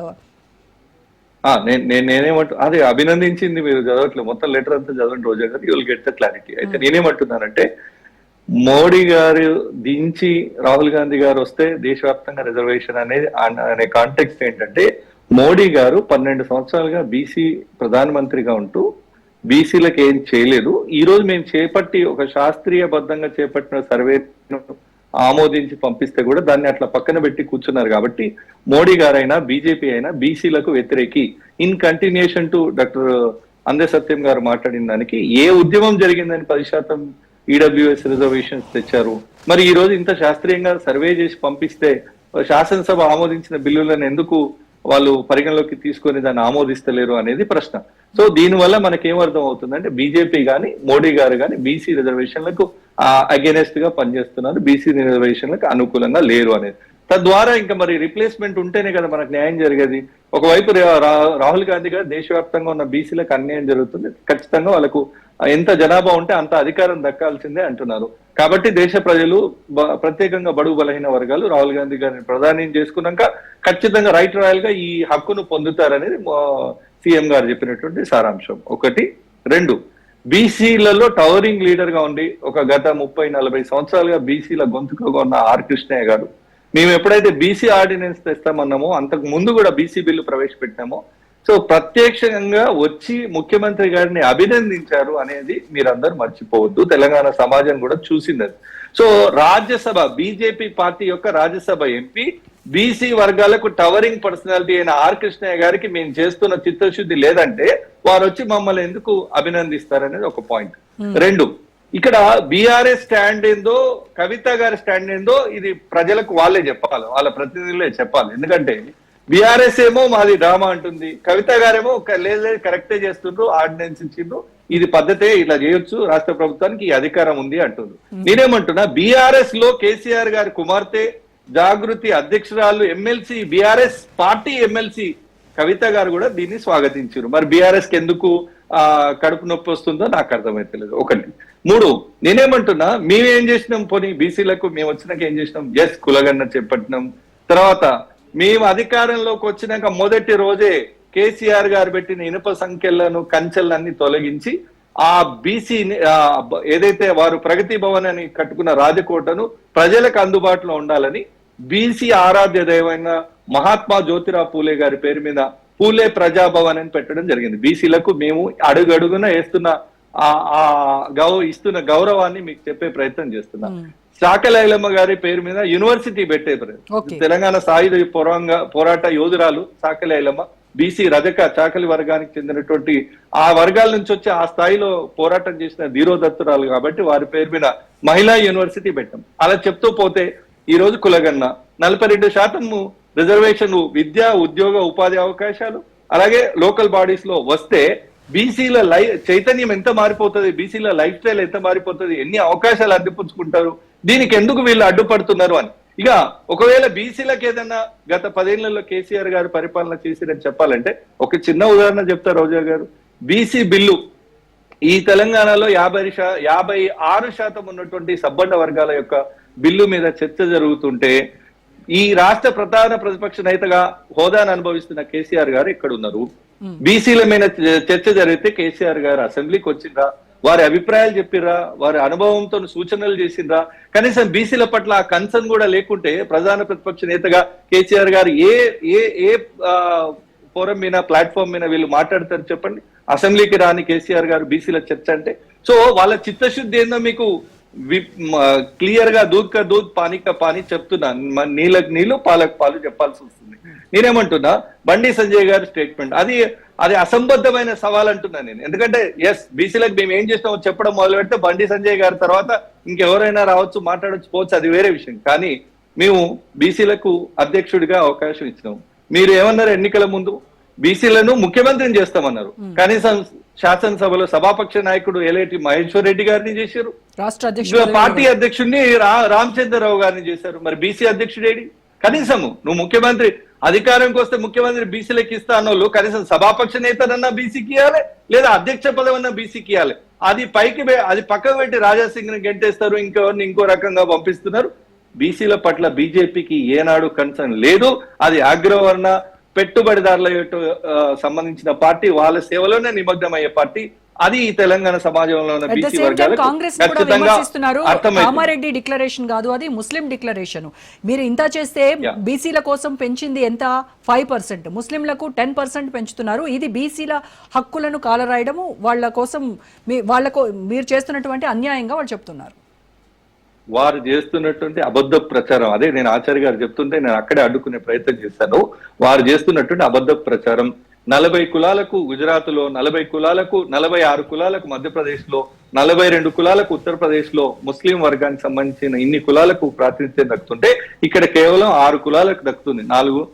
అదే అభినందించింది మీరు చదవట్లేదు, మొత్తం లెటర్ అంతా చదవండి రోజా గారు, you will get the clarity. అయితే నేనేమంటున్నానంటే మోడీ గారు దించి రాహుల్ గాంధీ గారు వస్తే దేశవ్యాప్తంగా రిజర్వేషన్ అనే కాంటెక్స్ట్ ఏంటంటే మోడీ గారు 12 సంవత్సరాలుగా బీసీ ప్రధానమంత్రిగా ఉంటూ బీసీలకు ఏం చేయలేదు. ఈ రోజు మేము చేపట్టి ఒక శాస్త్రీయబద్ధంగా చేపట్టిన సర్వేను ఆమోదించి పంపిస్తే కూడా దాన్ని అట్లా పక్కన పెట్టి కూర్చున్నారు. కాబట్టి మోడీ గారైనా బీజేపీ అయినా బీసీలకు వ్యతిరేకి. ఇన్ కంటిన్యూషన్ టు డాక్టర్ అందే సత్యం గారు మాట్లాడిన దానికి ఏ ఉద్యమం జరిగిందని 10% ఈడబ్ల్యూఎస్ రిజర్వేషన్స్ తెచ్చారు. మరి ఈ రోజు ఇంత శాస్త్రీయంగా సర్వే చేసి పంపిస్తే శాసనసభ ఆమోదించిన బిల్లులను ఎందుకు వాళ్ళు పరిగణలోకి తీసుకొని దాన్ని ఆమోదిస్తలేరు అనేది ప్రశ్న. సో దీనివల్ల మనకేమర్థం అవుతుందంటే బీజేపీ కానీ మోడీ గారు కానీ బీసీ రిజర్వేషన్లకు అగెనెస్ట్ గా పనిచేస్తున్నారు, బీసీ రిజర్వేషన్లకు అనుకూలంగా లేరు అనేది. తద్వారా ఇంకా మరి రిప్లేస్మెంట్ ఉంటేనే కదా మనకు న్యాయం జరిగేది. ఒకవైపు రాహుల్ గాంధీ గారు దేశవ్యాప్తంగా ఉన్న బీసీలకు అన్యాయం జరుగుతుంది, ఖచ్చితంగా వాళ్ళకు ఎంత జనాభా ఉంటే అంత అధికారం దక్కాల్సిందే అంటున్నారు. కాబట్టి దేశ ప్రజలు ప్రత్యేకంగా బడుగు బలహీన వర్గాలు రాహుల్ గాంధీ గారిని ప్రధాని చేసుకున్నాక ఖచ్చితంగా రైట్ రాయల్ గా ఈ హక్కును పొందుతారనేది సీఎం గారు చెప్పినటువంటి సారాంశం. 1. 2, బీసీలలో టవరింగ్ లీడర్ గా ఉండి ఒక గత 30-40 సంవత్సరాలుగా బీసీల గొంతుకగా ఉన్న ఆర్ కృష్ణయ్య గారు, మేము ఎప్పుడైతే బీసీ ఆర్డినెన్స్ తెస్తామన్నామో అంతకు ముందు కూడా బీసీ బిల్లు ప్రవేశపెట్టామో, సో ప్రత్యక్షంగా వచ్చి ముఖ్యమంత్రి గారిని అభినందించారు అనేది మీరందరూ మర్చిపోవద్దు. తెలంగాణ సమాజం కూడా చూసింది. సో రాజ్యసభ బీజేపీ పార్టీ యొక్క రాజ్యసభ ఎంపీ బీసీ వర్గాలకు టవరింగ్ పర్సనాలిటీ అయిన ఆర్ కృష్ణయ్య గారికి మేము చేస్తున్న చిత్తశుద్ధి లేదంటే వారు వచ్చి మమ్మల్ని ఎందుకు అభినందిస్తారనేది ఒక పాయింట్. 2, ఇక్కడ బీఆర్ఎస్ స్టాండ్ ఏందో కవిత గారి స్టాండ్ ఏందో ఇది ప్రజలకు వాళ్ళే చెప్పాలి, వాళ్ళ ప్రతినిధులే చెప్పాలి. ఎందుకంటే బీఆర్ఎస్ ఏమో మాది డ్రామా అంటుంది, కవిత గారేమో లేదు కరెక్టే చేస్తుండ్రు, ఆర్డినెన్స్ ఇచ్చిండ్రు, ఇది పద్ధతే, ఇట్లా చేయొచ్చు, రాష్ట్ర ప్రభుత్వానికి ఈ అధికారం ఉంది అంటుంది. నేనేమంటున్నా బీఆర్ఎస్ లో కేసీఆర్ గారి కుమార్తె జాగృతి అధ్యక్షురాలు ఎమ్మెల్సీ బీఆర్ఎస్ పార్టీ ఎమ్మెల్సీ కవిత గారు కూడా దీన్ని స్వాగతించారు. మరి బీఆర్ఎస్ కి ఎందుకు కడుపు నొప్పి వస్తుందో నాకు అర్థమైతలేదు. 1. 3, నేనేమంటున్నా మేమేం చేసినాం, పోనీ బీసీలకు మేము వచ్చినాక ఏం చేసినాం, ఎస్ కులగన్న చేపట్టినాం. తర్వాత మేము అధికారంలోకి వచ్చినాక మొదటి రోజే కేసీఆర్ గారు పెట్టిన ఇనుప సంఖ్యలను కంచెలన్నీ తొలగించి ఆ బీసీ ఏదైతే వారు ప్రగతి భవన్ అని కట్టుకున్న రాజకోటను ప్రజలకు అందుబాటులో ఉండాలని బీసీ ఆరాధ్య దైవమైన మహాత్మా జ్యోతిరావు పూలే గారి పేరు మీద పూలే ప్రజాభవన్ అని పెట్టడం జరిగింది. బీసీలకు మేము అడుగడుగున ఇస్తున్న గౌరవాన్ని మీకు చెప్పే ప్రయత్నం చేస్తున్నాం. చాకలి ఐలమ్మ గారి పేరు మీద యూనివర్సిటీ పెట్టే తెలంగాణ సాయుధ పోరాట యోధురాలు చాకలి ఐలమ్మ బీసీ రజక చాకలి వర్గానికి చెందినటువంటి ఆ వర్గాల నుంచి వచ్చి ఆ స్థాయిలో పోరాటం చేసిన ధీరోదత్తురాలు కాబట్టి వారి పేరు మీద మహిళా యూనివర్సిటీ పెట్టాం. అలా చెప్తూ పోతే ఈ రోజు కులగన్న 42% రిజర్వేషన్ విద్యా ఉద్యోగ ఉపాధి అవకాశాలు అలాగే లోకల్ బాడీస్ లో వస్తే బీసీల చైతన్యం ఎంత మారిపోతుంది, బీసీల లైఫ్ స్టైల్ ఎంత మారిపోతుంది, ఎన్ని అవకాశాలు అందిపుచ్చుకుంటారు, దీనికి ఎందుకు వీళ్ళు అడ్డుపడుతున్నారు అని. ఇక ఒకవేళ బీసీలకు ఏదన్నా గత 10 ఏళ్లలో కేసీఆర్ గారు పరిపాలన చేసిరని చెప్పాలంటే ఒక చిన్న ఉదాహరణ చెప్తారు రోజా గారు. బీసీ బిల్లు ఈ తెలంగాణలో 56% ఉన్నటువంటి సబ్బండ వర్గాల యొక్క బిల్లు మీద చర్చ జరుగుతుంటే ఈ రాష్ట్ర ప్రధాన ప్రతిపక్ష నేతగా హోదాను అనుభవిస్తున్న కేసీఆర్ గారు ఎక్కడ ఉన్నారు? బీసీల మీద చర్చ జరిగితే కేసీఆర్ గారు అసెంబ్లీకి వచ్చిండ్రా, వారి అభిప్రాయాలు చెప్పిర్రా, వారి అనుభవంతో సూచనలు చేసిండ్రా? కనీసం బీసీల పట్ల ఆ కన్సర్న్ కూడా లేకుంటే ప్రధాన ప్రతిపక్ష నేతగా కేసీఆర్ గారు ఏ ఫోరం మీద ప్లాట్ఫామ్ మీద వీళ్ళు మాట్లాడతారు చెప్పండి? అసెంబ్లీకి రాని కేసీఆర్ గారు బీసీల చర్చ అంటే సో వాళ్ళ చిత్తశుద్ధి ఏందో మీకు క్లియర్ గా దూద్ కా దూద్ పానీ కా పానీ చెప్తున్నా, నీళ్ళకి నీళ్లు పాలకు పాలు చెప్పాల్సి వస్తుంది. నేనేమంటున్నా బండి సంజయ్ గారి స్టేట్మెంట్ అది అసంబద్ధమైన సవాల్ అంటున్నా నేను. ఎందుకంటే ఎస్ బీసీలకు మేము ఏం చేస్తామో చెప్పడం మొదలు పెడితే బండి సంజయ్ గారి తర్వాత ఇంకెవరైనా రావచ్చు, మాట్లాడచ్చు, పోవచ్చు, అది వేరే విషయం. కానీ మేము బీసీలకు అధ్యక్షుడిగా అవకాశం ఇచ్చినాం. మీరు ఏమన్నారు ఎన్నికల ముందు? బీసీలను ముఖ్యమంత్రిని చేస్తామన్నారు. కనీసం శాసనసభలో సభాపక్ష నాయకుడు ఎలేటి మహేశ్వర్ రెడ్డి గారిని చేశారు, పార్టీ అధ్యక్షుడిని రామచంద్రరావు గారిని చేశారు. మరి బీసీ అధ్యక్షుడేడి? కనీసము నువ్వు ముఖ్యమంత్రి అధికారంకి వస్తే ముఖ్యమంత్రి బీసీలకు ఇస్తా అన్నోళ్ళు కనీసం సభాపక్ష నేతనన్నా బీసీకి ఇవ్వాలి, లేదా అధ్యక్ష పదవన్నా బీసీకి ఇవ్వాలి. అది పక్కకు పెట్టి రాజాసింగ్ ని గెంటేస్తారు, ఇంకెవరిని ఇంకో రకంగా పంపిస్తున్నారు. బీసీల పట్ల బీజేపీకి ఏనాడు కన్సర్న్ లేదు. అది అగ్రవర్ణ పెట్టుబడిదారుల సంబంధించిన పార్టీ, వాళ్ళ సేవలోనే నిమగ్నమయ్యే పార్టీ. అది ఈ తెలంగాణ సమాజంలో ఉన్న at the BC same time వర్గాలకు కాంగ్రెస్ కూడా ఖచ్చితంగా విమర్శిస్తున్నారు. అర్థమైంది. కామారెడ్డి డిక్లరేషన్ కాదు, అది ముస్లిం డిక్లరేషన్. మీరు ఇంత చేస్తే బీసీల కోసం పెంచింది ఎంత? 5%. ముస్లింలకు 10% పెంచుతున్నారు. ఇది బీసీల హక్కులను కాలరాయడము, వాళ్ళ కోసం మీరు చేస్తున్నటువంటి అన్యాయంగా వాళ్ళు చెప్తున్నారు. వారు చేస్తున్నటువంటి అబద్ధ ప్రచారం, అదే నేను ఆచార్య గారు చెప్తుంటే నేను అక్కడే అడ్డుకునే ప్రయత్నం చేశాను. వారు చేస్తున్నటువంటి అబద్ధ ప్రచారం 40 కులాలకు గుజరాత్ లో, 40 కులాలకు, 46 కులాలకు మధ్యప్రదేశ్ లో, 42 కులాలకు ఉత్తరప్రదేశ్ లో ముస్లిం వర్గానికి సంబంధించిన ఇన్ని కులాలకు ప్రాతినిధ్యం దక్కుతుంటే ఇక్కడ కేవలం 6 కులాలకు దక్కుతుంది,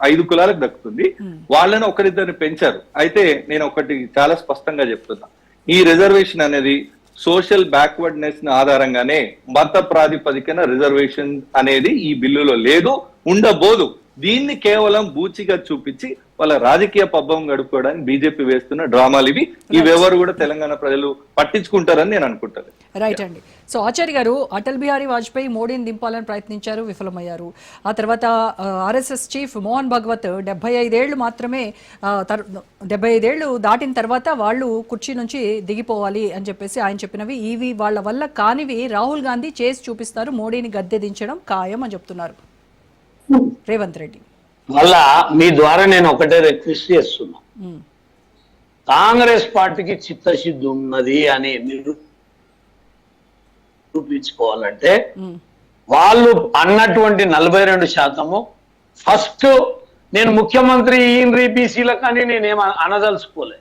5 కులాలకు దక్కుతుంది. వాళ్ళని ఒకరిద్దరిని పెంచారు. అయితే నేను ఒకటి చాలా స్పష్టంగా చెప్తున్నా, ఈ రిజర్వేషన్ అనేది సోషల్ బ్యాక్వర్డ్నెస్ ఆధారంగానే మత ప్రాతిపదికన రిజర్వేషన్ అనేది ఈ బిల్లులో లేదు, ఉండబోదు. దీన్ని కేవలం బూచిగా చూపించి వాళ్ళ రాజకీయ పబ్బం గడుపుకోవడానికి బీజేపీ వేస్తున్న డ్రామాలు ఇవెవరు కూడా తెలంగాణ ప్రజలు పట్టించుకుంటారని నేను అనుకుంటాను. రైట్ అండి. సో ఆచార్య గారు, అటల్ బిహారీ వాజ్పేయి మోడీని దింపాలని ప్రయత్నించారు, విఫలమయ్యారు. ఆ తర్వాత ఆర్ఎస్ఎస్ చీఫ్ మోహన్ భగవత్ 75 ఏళ్లు మాత్రమే 75 ఏళ్లు దాటిన తర్వాత వాళ్ళు కుర్చీ నుంచి దిగిపోవాలి అని చెప్పేసి ఆయన చెప్పినవి ఇవి వాళ్ళ వల్ల కానివి రాహుల్ గాంధీ చేసి చూపిస్తారు, మోడీని గద్దె దించడం ఖాయం అని చెప్తున్నారు రేవంత్ రెడ్డి. మళ్ళా మీ ద్వారా నేను ఒకటే రిక్వెస్ట్ చేస్తున్నా, కాంగ్రెస్ పార్టీకి చిత్తశుద్ధి ఉన్నది అని నిరూపించుకోవాలంటే వాళ్ళు అన్నటువంటి 42% ఫస్ట్ నేను ముఖ్యమంత్రి ఈయన బీసీలకు అని నేనేం అనదలుచుకోలే.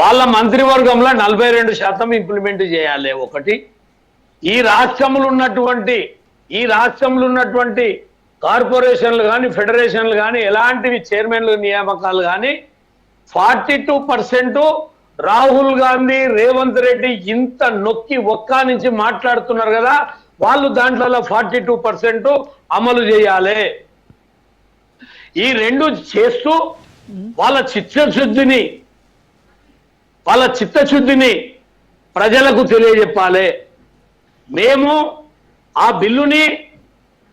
వాళ్ళ మంత్రివర్గంలో 42% ఇంప్లిమెంట్ చేయాలి. ఒకటి, ఈ రాష్ట్రంలో ఉన్నటువంటి కార్పొరేషన్లు కానీ ఫెడరేషన్లు కానీ ఎలాంటివి చైర్మన్లు నియామకాలు కానీ 42% రాహుల్ గాంధీ రేవంత్ రెడ్డి ఇంత నొక్కి ఒక్క నుంచి మాట్లాడుతున్నారు కదా, వాళ్ళు దాంట్లో 42% అమలు చేయాలి. ఈ రెండు చేస్తూ వాళ్ళ చిత్తశుద్ధిని ప్రజలకు తెలియజెప్పాలి. మేము ఆ బిల్లుని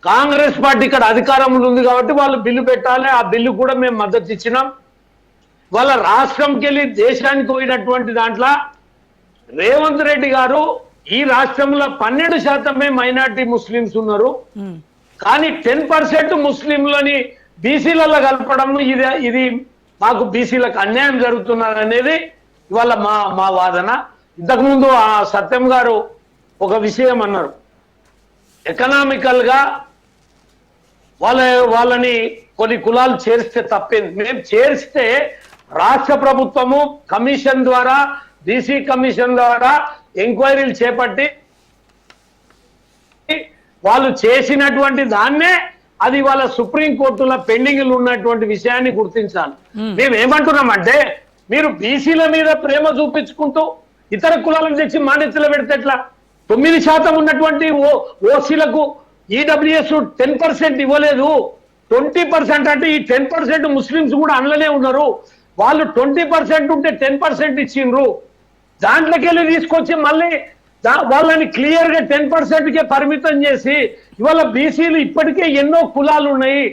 కాంగ్రెస్ పార్టీ ఇక్కడ అధికారంలో ఉంది కాబట్టి వాళ్ళు బిల్లు పెట్టాలి, ఆ బిల్లు కూడా మేము మద్దతు ఇచ్చినాం. వాళ్ళ రాష్ట్రంకి వెళ్ళి దేశానికి పోయినటువంటి దాంట్లో రేవంత్ రెడ్డి గారు ఈ రాష్ట్రంలో 12% మైనార్టీ ముస్లింస్ ఉన్నారు, కానీ 10% ముస్లింలని బీసీలలో కలపడం ఇది మాకు బీసీలకు అన్యాయం జరుగుతున్నది అనేది ఇవాళ మా వాదన. ఇంతకుముందు ఆ సత్యం గారు ఒక విషయం అన్నారు, ఎకనామికల్ గా వాళ్ళని కొన్ని కులాలు చేరిస్తే తప్పేంది. మేము చేరిస్తే రాష్ట్ర ప్రభుత్వము కమిషన్ ద్వారా, బీసీ కమిషన్ ద్వారా ఎంక్వైరీలు చేపట్టి వాళ్ళు చేసినటువంటి దాన్నే అది వాళ్ళ సుప్రీంకోర్టులో పెండింగ్లు ఉన్నటువంటి విషయాన్ని గుర్తించాలి. మేము ఏమంటున్నామంటే, మీరు బీసీల మీద ప్రేమ చూపించుకుంటూ ఇతర కులాలకు తెచ్చి మాన్యతలు పెడితే ఎట్లా? 9% ఉన్నటువంటి ఓసీలకు ఈడబ్ల్యూఎస్ 10% ఇవ్వలేదు. 20% అంటే ఈ 10% ముస్లింస్ కూడా అందులోనే ఉన్నారు. వాళ్ళు 20% ఉంటే 10% ఇచ్చిండ్రు. దాంట్లోకి వెళ్ళి తీసుకొచ్చి మళ్ళీ వాళ్ళని క్లియర్ గా 10%కే పరిమితం చేసి ఇవాళ బీసీలు ఇప్పటికే ఎన్నో కులాలు ఉన్నాయి.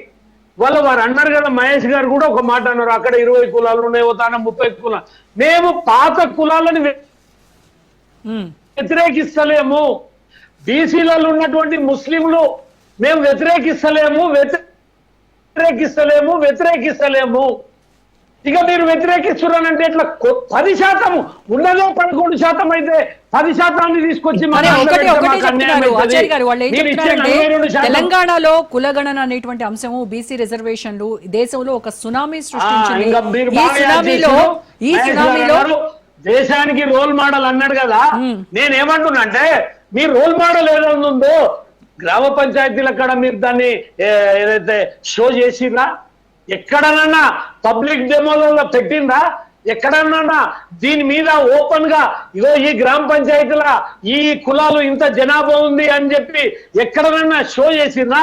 ఇవాళ వారు అన్నారు కదా, మహేష్ గారు కూడా ఒక మాట అన్నారు, అక్కడ 20 కులాలు ఉన్నాయి, తాను 30 కులాలు. మేము పాత కులాలను వ్యతిరేకిస్తలేము, బీసీలలో ఉన్నటువంటి ముస్లింలు మేము వ్యతిరేకిస్తలేము. ఇక మీరు వ్యతిరేకిస్తున్నారంటే ఎట్లా? 10% ఉన్నదో 11% అయితే 10% తీసుకొచ్చి తెలంగాణలో కులగణన అనేటువంటి అంశము, బీసీ రిజర్వేషన్లు దేశంలో ఒక సునామీ సృష్టించింది. ఈ సునామీలో దేశానికి రోల్ మోడల్ అన్నాడు కదా, నేనేమంటున్నా అంటే మీ రోల్ మోడల్ ఏదైందో గ్రామ పంచాయతీల కాడ మీరు దాన్ని ఏదైతే షో చేసిరా, ఎక్కడనన్నా పబ్లిక్ డెమోలలో పెట్టిందా, ఎక్కడన్నా దీని మీద ఓపెన్ గా ఇగో ఈ గ్రామ పంచాయతీల ఈ కులాలు ఇంత జనాభా ఉంది అని చెప్పి ఎక్కడనన్నా షో చేసిందా?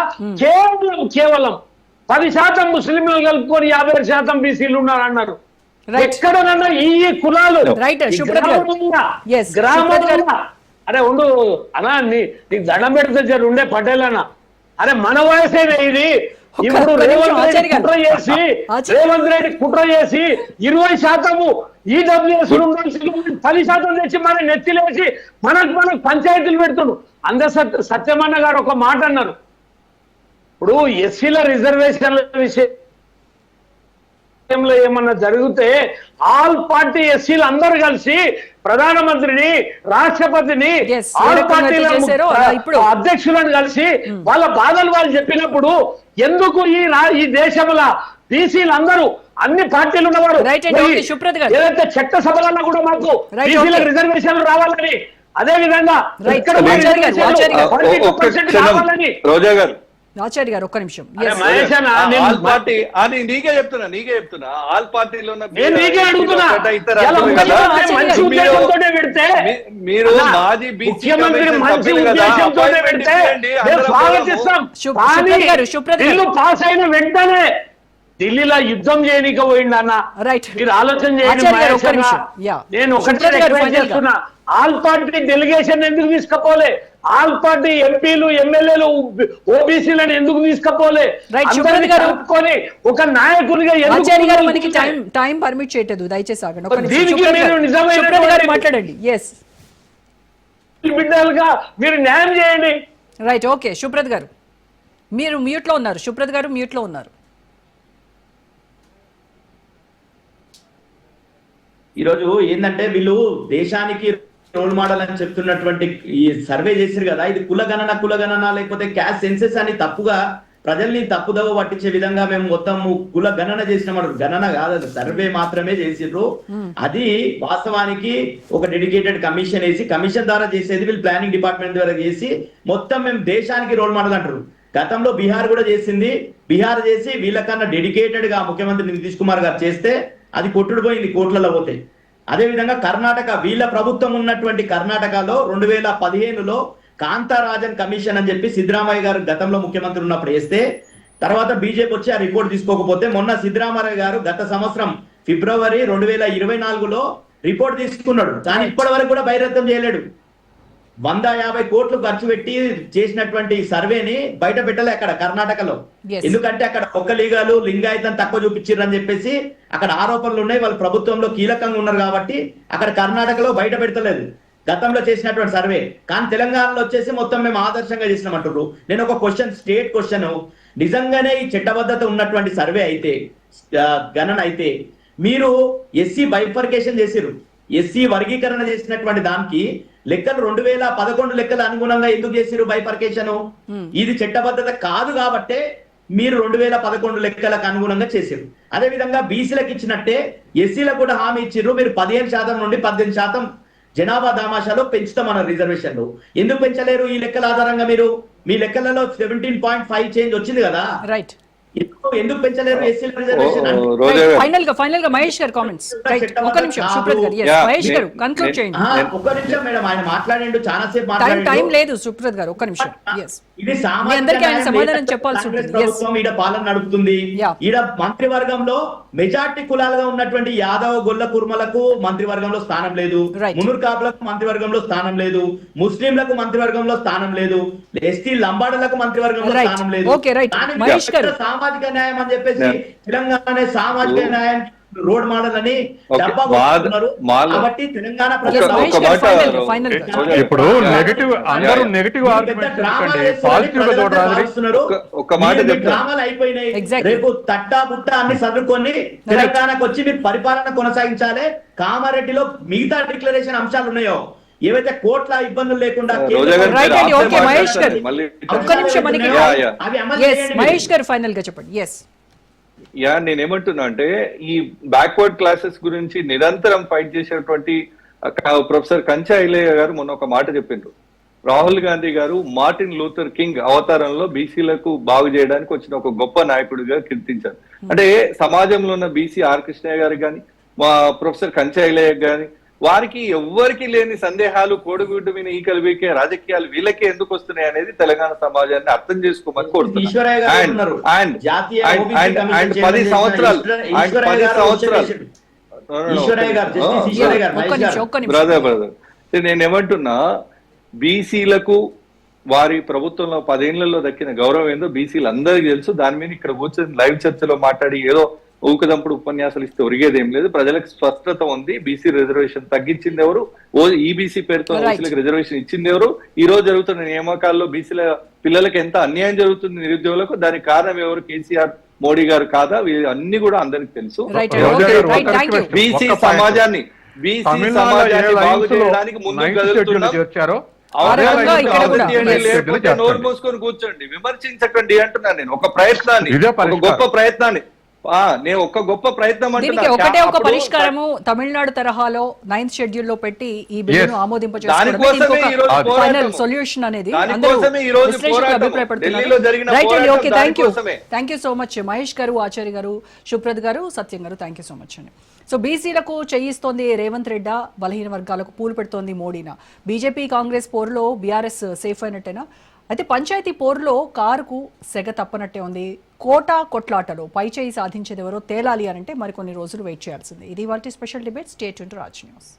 కేవలం 10% ముస్లింలు కలుపుకొని 50% బీసీలు ఉన్నారు అన్నారు. ఎక్కడనన్నా ఈ కులాలు గ్రామంలో అరే ఉండు అన్నా, నీకు దండం పెడితే జర ఉండే పటేల్ అన్న, అరే మన వయసేనే ఇది, ఇప్పుడు ఒక్క నిమిషం, రేవంత్ ఆచార్య రెడ్డి గారు. కుట్ర చేసి ఆచార్య- రేవంత్ రెడ్డి కుట్ర చేసి 20% ఈడబ్ల్యూఎస్ 10% తెచ్చి మన నెత్తిలేసి మనకు పంచాయతీలు పెడుతుండు. సత్యమన్న గారు ఒక మాట అన్నారు, ఇప్పుడు ఎస్సీల రిజర్వేషన్ల విషయంలో ఏమన్నా జరిగితే ఆల్ పార్టీ ఎస్సీలు అందరూ కలిసి ప్రధానమంత్రిని, రాష్ట్రపతిని, Yes, ఏ ఆల్ రకంగా అయితే చేశారో అలా ఇప్పుడు. పార్టీల అధ్యక్షులను కలిసి వాళ్ళ బాధలు వాళ్ళు చెప్పినప్పుడు ఎందుకు ఈ దేశంలో బీసీలు అందరూ అన్ని పార్టీలు ఉన్నవారు Right అండి, okay, సుప్రత్ గారు. ఏదైతే చట్ట సభలన్నా కూడా మాకు Right, బీసీలకు okay. రిజర్వేషన్లు రావాలని, అదే విధంగా Right. ఇక్కడ ఆచార్య గారు, ఆచార్య గారు. 42% రావాలని. రోజా గారు, ఆచార్య గారు ఒక్క నిమిషం. అరే Yes. మహేష్ అన్న, ఆల్ పార్టీ అని నీకే చెప్తున్నా ఆల్ పార్టీలో ఉన్న నేను నీకే అడుగుతున్నా. ఇతర ఇలా రాజ్యాలు ముఖ్యమంత్రి కదా. మంచి మీరు- ఉద్దేశంతోనే పెడితే మీరు అన్నా, మాజీ బీసీ ముఖ్యమంత్రి కమిషన్ మంచి సభ్యులు కదా, ఉద్దేశంతోనే appointment పెడితే ఇవ్వండి, మేము అందరం స్వాగతిస్తాం. సుప్రత్ కానీ గారు, సుప్రత్ గారు. బిల్లు పాస్ అయిన వెంటనే ఢిల్లీలో యుద్ధం చేయనీకి పోయింది అన్న. Right. మీరు ఆలోచన చేయండి ఆచార్య గారు, మహేష్ ఒక్క అన్న. నిమిషం. Yeah. నేను ఒకటే సుప్రత్ గారు, రిక్వెస్ట్ final గా. చేస్తున్నా, ఆల్ పార్టీ డెలిగేషన్ ఎందుకు తీసుకపోలే, ఆల్ పార్టీ ఎంపీలు ఎమ్మెల్యేలు ఓబీసీలను ఎందుకు తీసుకపోలే, Right, అందరినీ సుప్రత్ గారు. కలుపుకొని ఒక నాయకునిగా ఎందుకు ఆచార్య గారు మనకి ముందుకు టైం పర్మిట్ చేయట్లేదు, దయచేసి ఆగండి. ఒక్క నిమిషం. దీనికి సుప్రత్ మీరు గారు, నిజమైనటువంటి- సుప్రత్ గారు మాట్లాడండి. ఎస్ బిడ్డలుగా మీరు న్యాయం చేయండి. Right, okay. సుప్రత్ గారు మీరు మ్యూట్ లో ఉన్నారు. సుప్రత్ గారు మ్యూట్ లో ఉన్నారు. ఈరోజు ఏంటంటే వీళ్ళు దేశానికి రోల్ మోడల్ అని చెప్తున్నటువంటి ఈ సర్వే చేశారు కదా, ఇది కులగణన లేకపోతే క్యాస్ట్ సెన్సెస్ అని తప్పుగా ప్రజల్ని తప్పుదవ పట్టించే విధంగా మేము మొత్తం కుల గణన చేసినామన్నారు. గణన కాదు, అది సర్వే మాత్రమే చేసిర్రు. అది వాస్తవానికి ఒక డెడికేటెడ్ కమిషన్ వేసి, కమిషన్ ద్వారా చేసేది వీళ్ళు ప్లానింగ్ డిపార్ట్మెంట్ ద్వారా చేసి మొత్తం మేము దేశానికి రోల్ మోడల్ అంటారు. గతంలో బీహార్ కూడా చేసింది. బీహార్ చేసి వీళ్ళకన్నా డెడికేటెడ్ గా ముఖ్యమంత్రి నితీష్ కుమార్ గారు చేస్తే అది కొట్టుడు పోయింది, కోట్లలో పోతాయి. అదే విధంగా కర్ణాటక, వీళ్ళ ప్రభుత్వం ఉన్నటువంటి కర్ణాటకలో 2015లో కాంతారాజన్ కమిషన్ అని చెప్పి సిద్ధరామయ్య గారు గతంలో ముఖ్యమంత్రి ఉన్నప్పుడు వేస్తే, తర్వాత బీజేపీ వచ్చి ఆ రిపోర్ట్ తీసుకోకపోతే మొన్న సిద్ధరామయ్య గారు గత సంవత్సరం ఫిబ్రవరి 2024లో రిపోర్ట్ తీసుకున్నాడు. కానీ ఇప్పటి వరకు కూడా బహిరంగం చేయలేడు. 150 కోట్లు ఖర్చు పెట్టి చేసినటువంటి సర్వేని బయట పెట్టలే అక్కడ కర్ణాటకలో. Yes. ఎందుకంటే అక్కడ ఒక్క లీగాలు లింగాయతం తక్కువ చూపించారు అని చెప్పేసి అక్కడ ఆరోపణలు ఉన్నాయి. వాళ్ళు ప్రభుత్వంలో కీలకంగా ఉన్నారు కాబట్టి అక్కడ కర్ణాటకలో బయట పెడతలేదు గతంలో చేసినటువంటి సర్వే. కానీ తెలంగాణలో వచ్చేసి మొత్తం మేము ఆదర్శంగా చేసినామంటారు. నేను ఒక క్వశ్చన్, స్టేట్ క్వశ్చన్, నిజంగానే ఈ చట్టబద్ధత ఉన్నటువంటి సర్వే అయితే, గణన అయితే, మీరు ఎస్సీ బైఫర్కేషన్ చేసిరు, ఎస్సీ వర్గీకరణ చేసినటువంటి దానికి లెక్కలు 2011 లెక్కలు అనుగుణంగా ఎందుకు చేసిరు బైఫర్కేషన్? ఇది చట్టబద్ధత కాదు కాబట్టే మీరు 2011 లెక్కలకు అనుగుణంగా చేసిరు. అదే విధంగా బీసీలకు ఇచ్చినట్టే ఎస్సీలకు కూడా హామీ ఇచ్చిర్రు, మీరు 15% నుండి 18% జనాభా దామాషాలో పెంచుతామన్న రిజర్వేషన్లు. ఎందుకు పెంచలేరు ఈ లెక్కల ఆధారంగా? మీరు మీ లెక్కలలో 17.5 చేంజ్ వచ్చింది కదా, రైట్. ఎందుకు పెంచలేరు ఎస్సీల రిజర్వేషన్? రోజా గారు, ఫైనల్ గా మహేష్ గారు కామెంట్స్. రైట్, ఒక నిమిషం. సుప్రత్ గారు, yes, Yeah. మహేష్ గారు కన్క్లూడ్ చేయండి. ఒక్క నిమిషం మేడం, ఆయన మాట్లాడిండు, చాలా సేపు టైం మాట్లాడిండు. లేదు సుప్రత్ గారు, ఒక్క నిమిషం. ఎస్ ఇది మీ అందరికీ ఆయన సామాజిక సమాధానం న్యాయం చెప్పాల్సి కాంగ్రెస్ ఉంటుంది. Yes. ప్రభుత్వం ఈడ పాలన నడుపుతుంది. Yeah. ఈడ మంత్రివర్గంలో మెజార్టీ కులాలుగా ఉన్నటువంటి యాదవ్ గొల్ల కుర్మలకు మంత్రివర్గంలో స్థానం లేదు, Right. మునుర్ కాపులకు మంత్రివర్గంలో స్థానం లేదు, ముస్లింలకు మంత్రివర్గంలో స్థానం లేదు, ఎస్టీ లంబాడలకు మంత్రివర్గంలో Right. స్థానం లేదు. Okay, right. కానీ మహేష్ ఇక్కడ గారు. సామాజిక న్యాయం అని చెప్పేసి Yeah. తెలంగాణ సామాజిక న్యాయం రోడ్ మోడల్ అని Okay. డబ్బా కొట్టుకుంటున్నారు. మాల- కాబట్టి తెలంగాణ Yes, ప్రజలు మహేష్ ఒక గారు, మాట- final గా. ఇప్పుడు నెగటివ్, అందరూ నెగటివ్ ఆర్గ్యుమెంట్స్ ఎందుకండి, పాజిటివ్ గా చూడాలి. ఒక మాట చెప్తాను. డ్రామాలు అయిపోయినాయి. Exactly. రేపు తట్టా బుట్ట అన్ని చదువుకొని తెలంగాణకు వచ్చి మీరు పరిపాలన కొనసాగించాలి. కామారెడ్డిలో మిగతా డిక్లరేషన్ అంశాలు ఉన్నాయో, ఏవైతే కోట్ల ఇబ్బందులు లేకుండా రోజా గారు, Right అండి, మీరు okay, మహేష్ గారు. మళ్ళీ ఒక్క నిమిషం మనకి. అవి అమలు Yes, చేయండి. మహేష్ గారు ఫైనల్ గా చెప్పండి. ఎస్ నేనేమంటున్నా అంటే, ఈ బ్యాక్వర్డ్ క్లాసెస్ గురించి నిరంతరం ఫైట్ చేసేటువంటి ప్రొఫెసర్ కంచా ఐలయ్య గారు మొన్న ఒక మాట చెప్పిండ్రు. రాహుల్ గాంధీ గారు మార్టిన్ లూథర్ కింగ్ అవతారంలో బీసీలకు బాగు చేయడానికి వచ్చిన ఒక గొప్ప నాయకుడిగా కీర్తించారు. అంటే సమాజంలో ఉన్న బీసీ ఆర్ కృష్ణయ్య గారికి కానీ, మా ప్రొఫెసర్ కంచా ఐలయ్య గాని, వారికి ఎవ్వరికి లేని సందేహాలు, కోడిగుడ్డు మీద ఈకలు వీకే రాజకీయాలు వీళ్ళకే ఎందుకు వస్తున్నాయి అనేది తెలంగాణ సమాజాన్ని అర్థం చేసుకోమని ఈశ్వరయ్య గారు ఉన్నారు. జాతీయ OBC కమిషన్ 10 సంవత్సరాలు ఈశ్వరయ్య గారు ఈశ్వరయ్య గారు, జస్టిస్ ఈశ్వరయ్య గారు, ఒక్క మహేష్ నిమిషం, గారు. ఒక్క నిమిషం. బ్రదర్ నేనేమంటున్నా, బీసీలకు వారి ప్రభుత్వంలో 10 ఏళ్లలో దక్కిన గౌరవం ఏందో బీసీలు అందరికీ తెలుసు. దాని మీద ఇక్కడ కూర్చొని లైవ్ చర్చలో మాట్లాడి ఏదో ఊకదంపుడు ఉపన్యాసాలు ఇస్తే ఒరిగేది ఏం లేదు. ప్రజలకు స్పష్టత ఉంది. బీసీ రిజర్వేషన్ తగ్గించింది ఎవరు, ఈబీసీ పేరుతో ఓసీలకు రిజర్వేషన్ ఇచ్చింది ఎవరు, ఈ రోజు జరుగుతున్న నియామకాల్లో బీసీల పిల్లలకు ఎంత అన్యాయం జరుగుతుంది నిరుద్యోగులకు, దానికి కారణం ఎవరు, కేసీఆర్ మోడీ గారు కాదా, అన్ని కూడా అందరికి తెలుసు. బీసీ సమాజాన్ని బాగు చేయడానికి ముందుకు కదులుతున్నాం. లేకపోతే నోరు మూసుకొని కూర్చోండి, విమర్శించకండి అంటున్నాను నేను. ఒక ప్రయత్నాన్ని, ఒక గొప్ప ప్రయత్నాన్ని, నేను ఒక గొప్ప ప్రయత్నం దీనికి ఒకటే ఒక పరిష్కారము తమిళనాడు తరహాలో 9th షెడ్యూల్ లో పెట్టి ఈ బిల్లును ఆమోదింపజేసుకోవడం ఫైనల్ సొల్యూషన్ అనేది thank you so much Mahesh గారు, ఆచార్య గారు, సుప్రద్ గారు, సత్యం గారు, థ్యాంక్ యూ సో మచ్ అండి. సో బీసీలకు చేయిస్తోంది రేవంత్ రెడ్డా, బలహీన వర్గాలకు పూలు పెడుతోంది మోడీనా? బీజేపీ కాంగ్రెస్ పోరులో బీఆర్ఎస్ సేఫ్ అయినట్టేనా? అయితే పంచాయతీ పోరులో కారుకు సెగ తప్పనట్టే ఉంది. కొట్లాటలో పై చేయి సాధించేది ఎవరో తేలాలి అనంటే మరికొన్ని రోజులు వెయిట్ చేయాల్సింది. ఇది ఇవాల్టి special debate. Stay tuned to Raj news.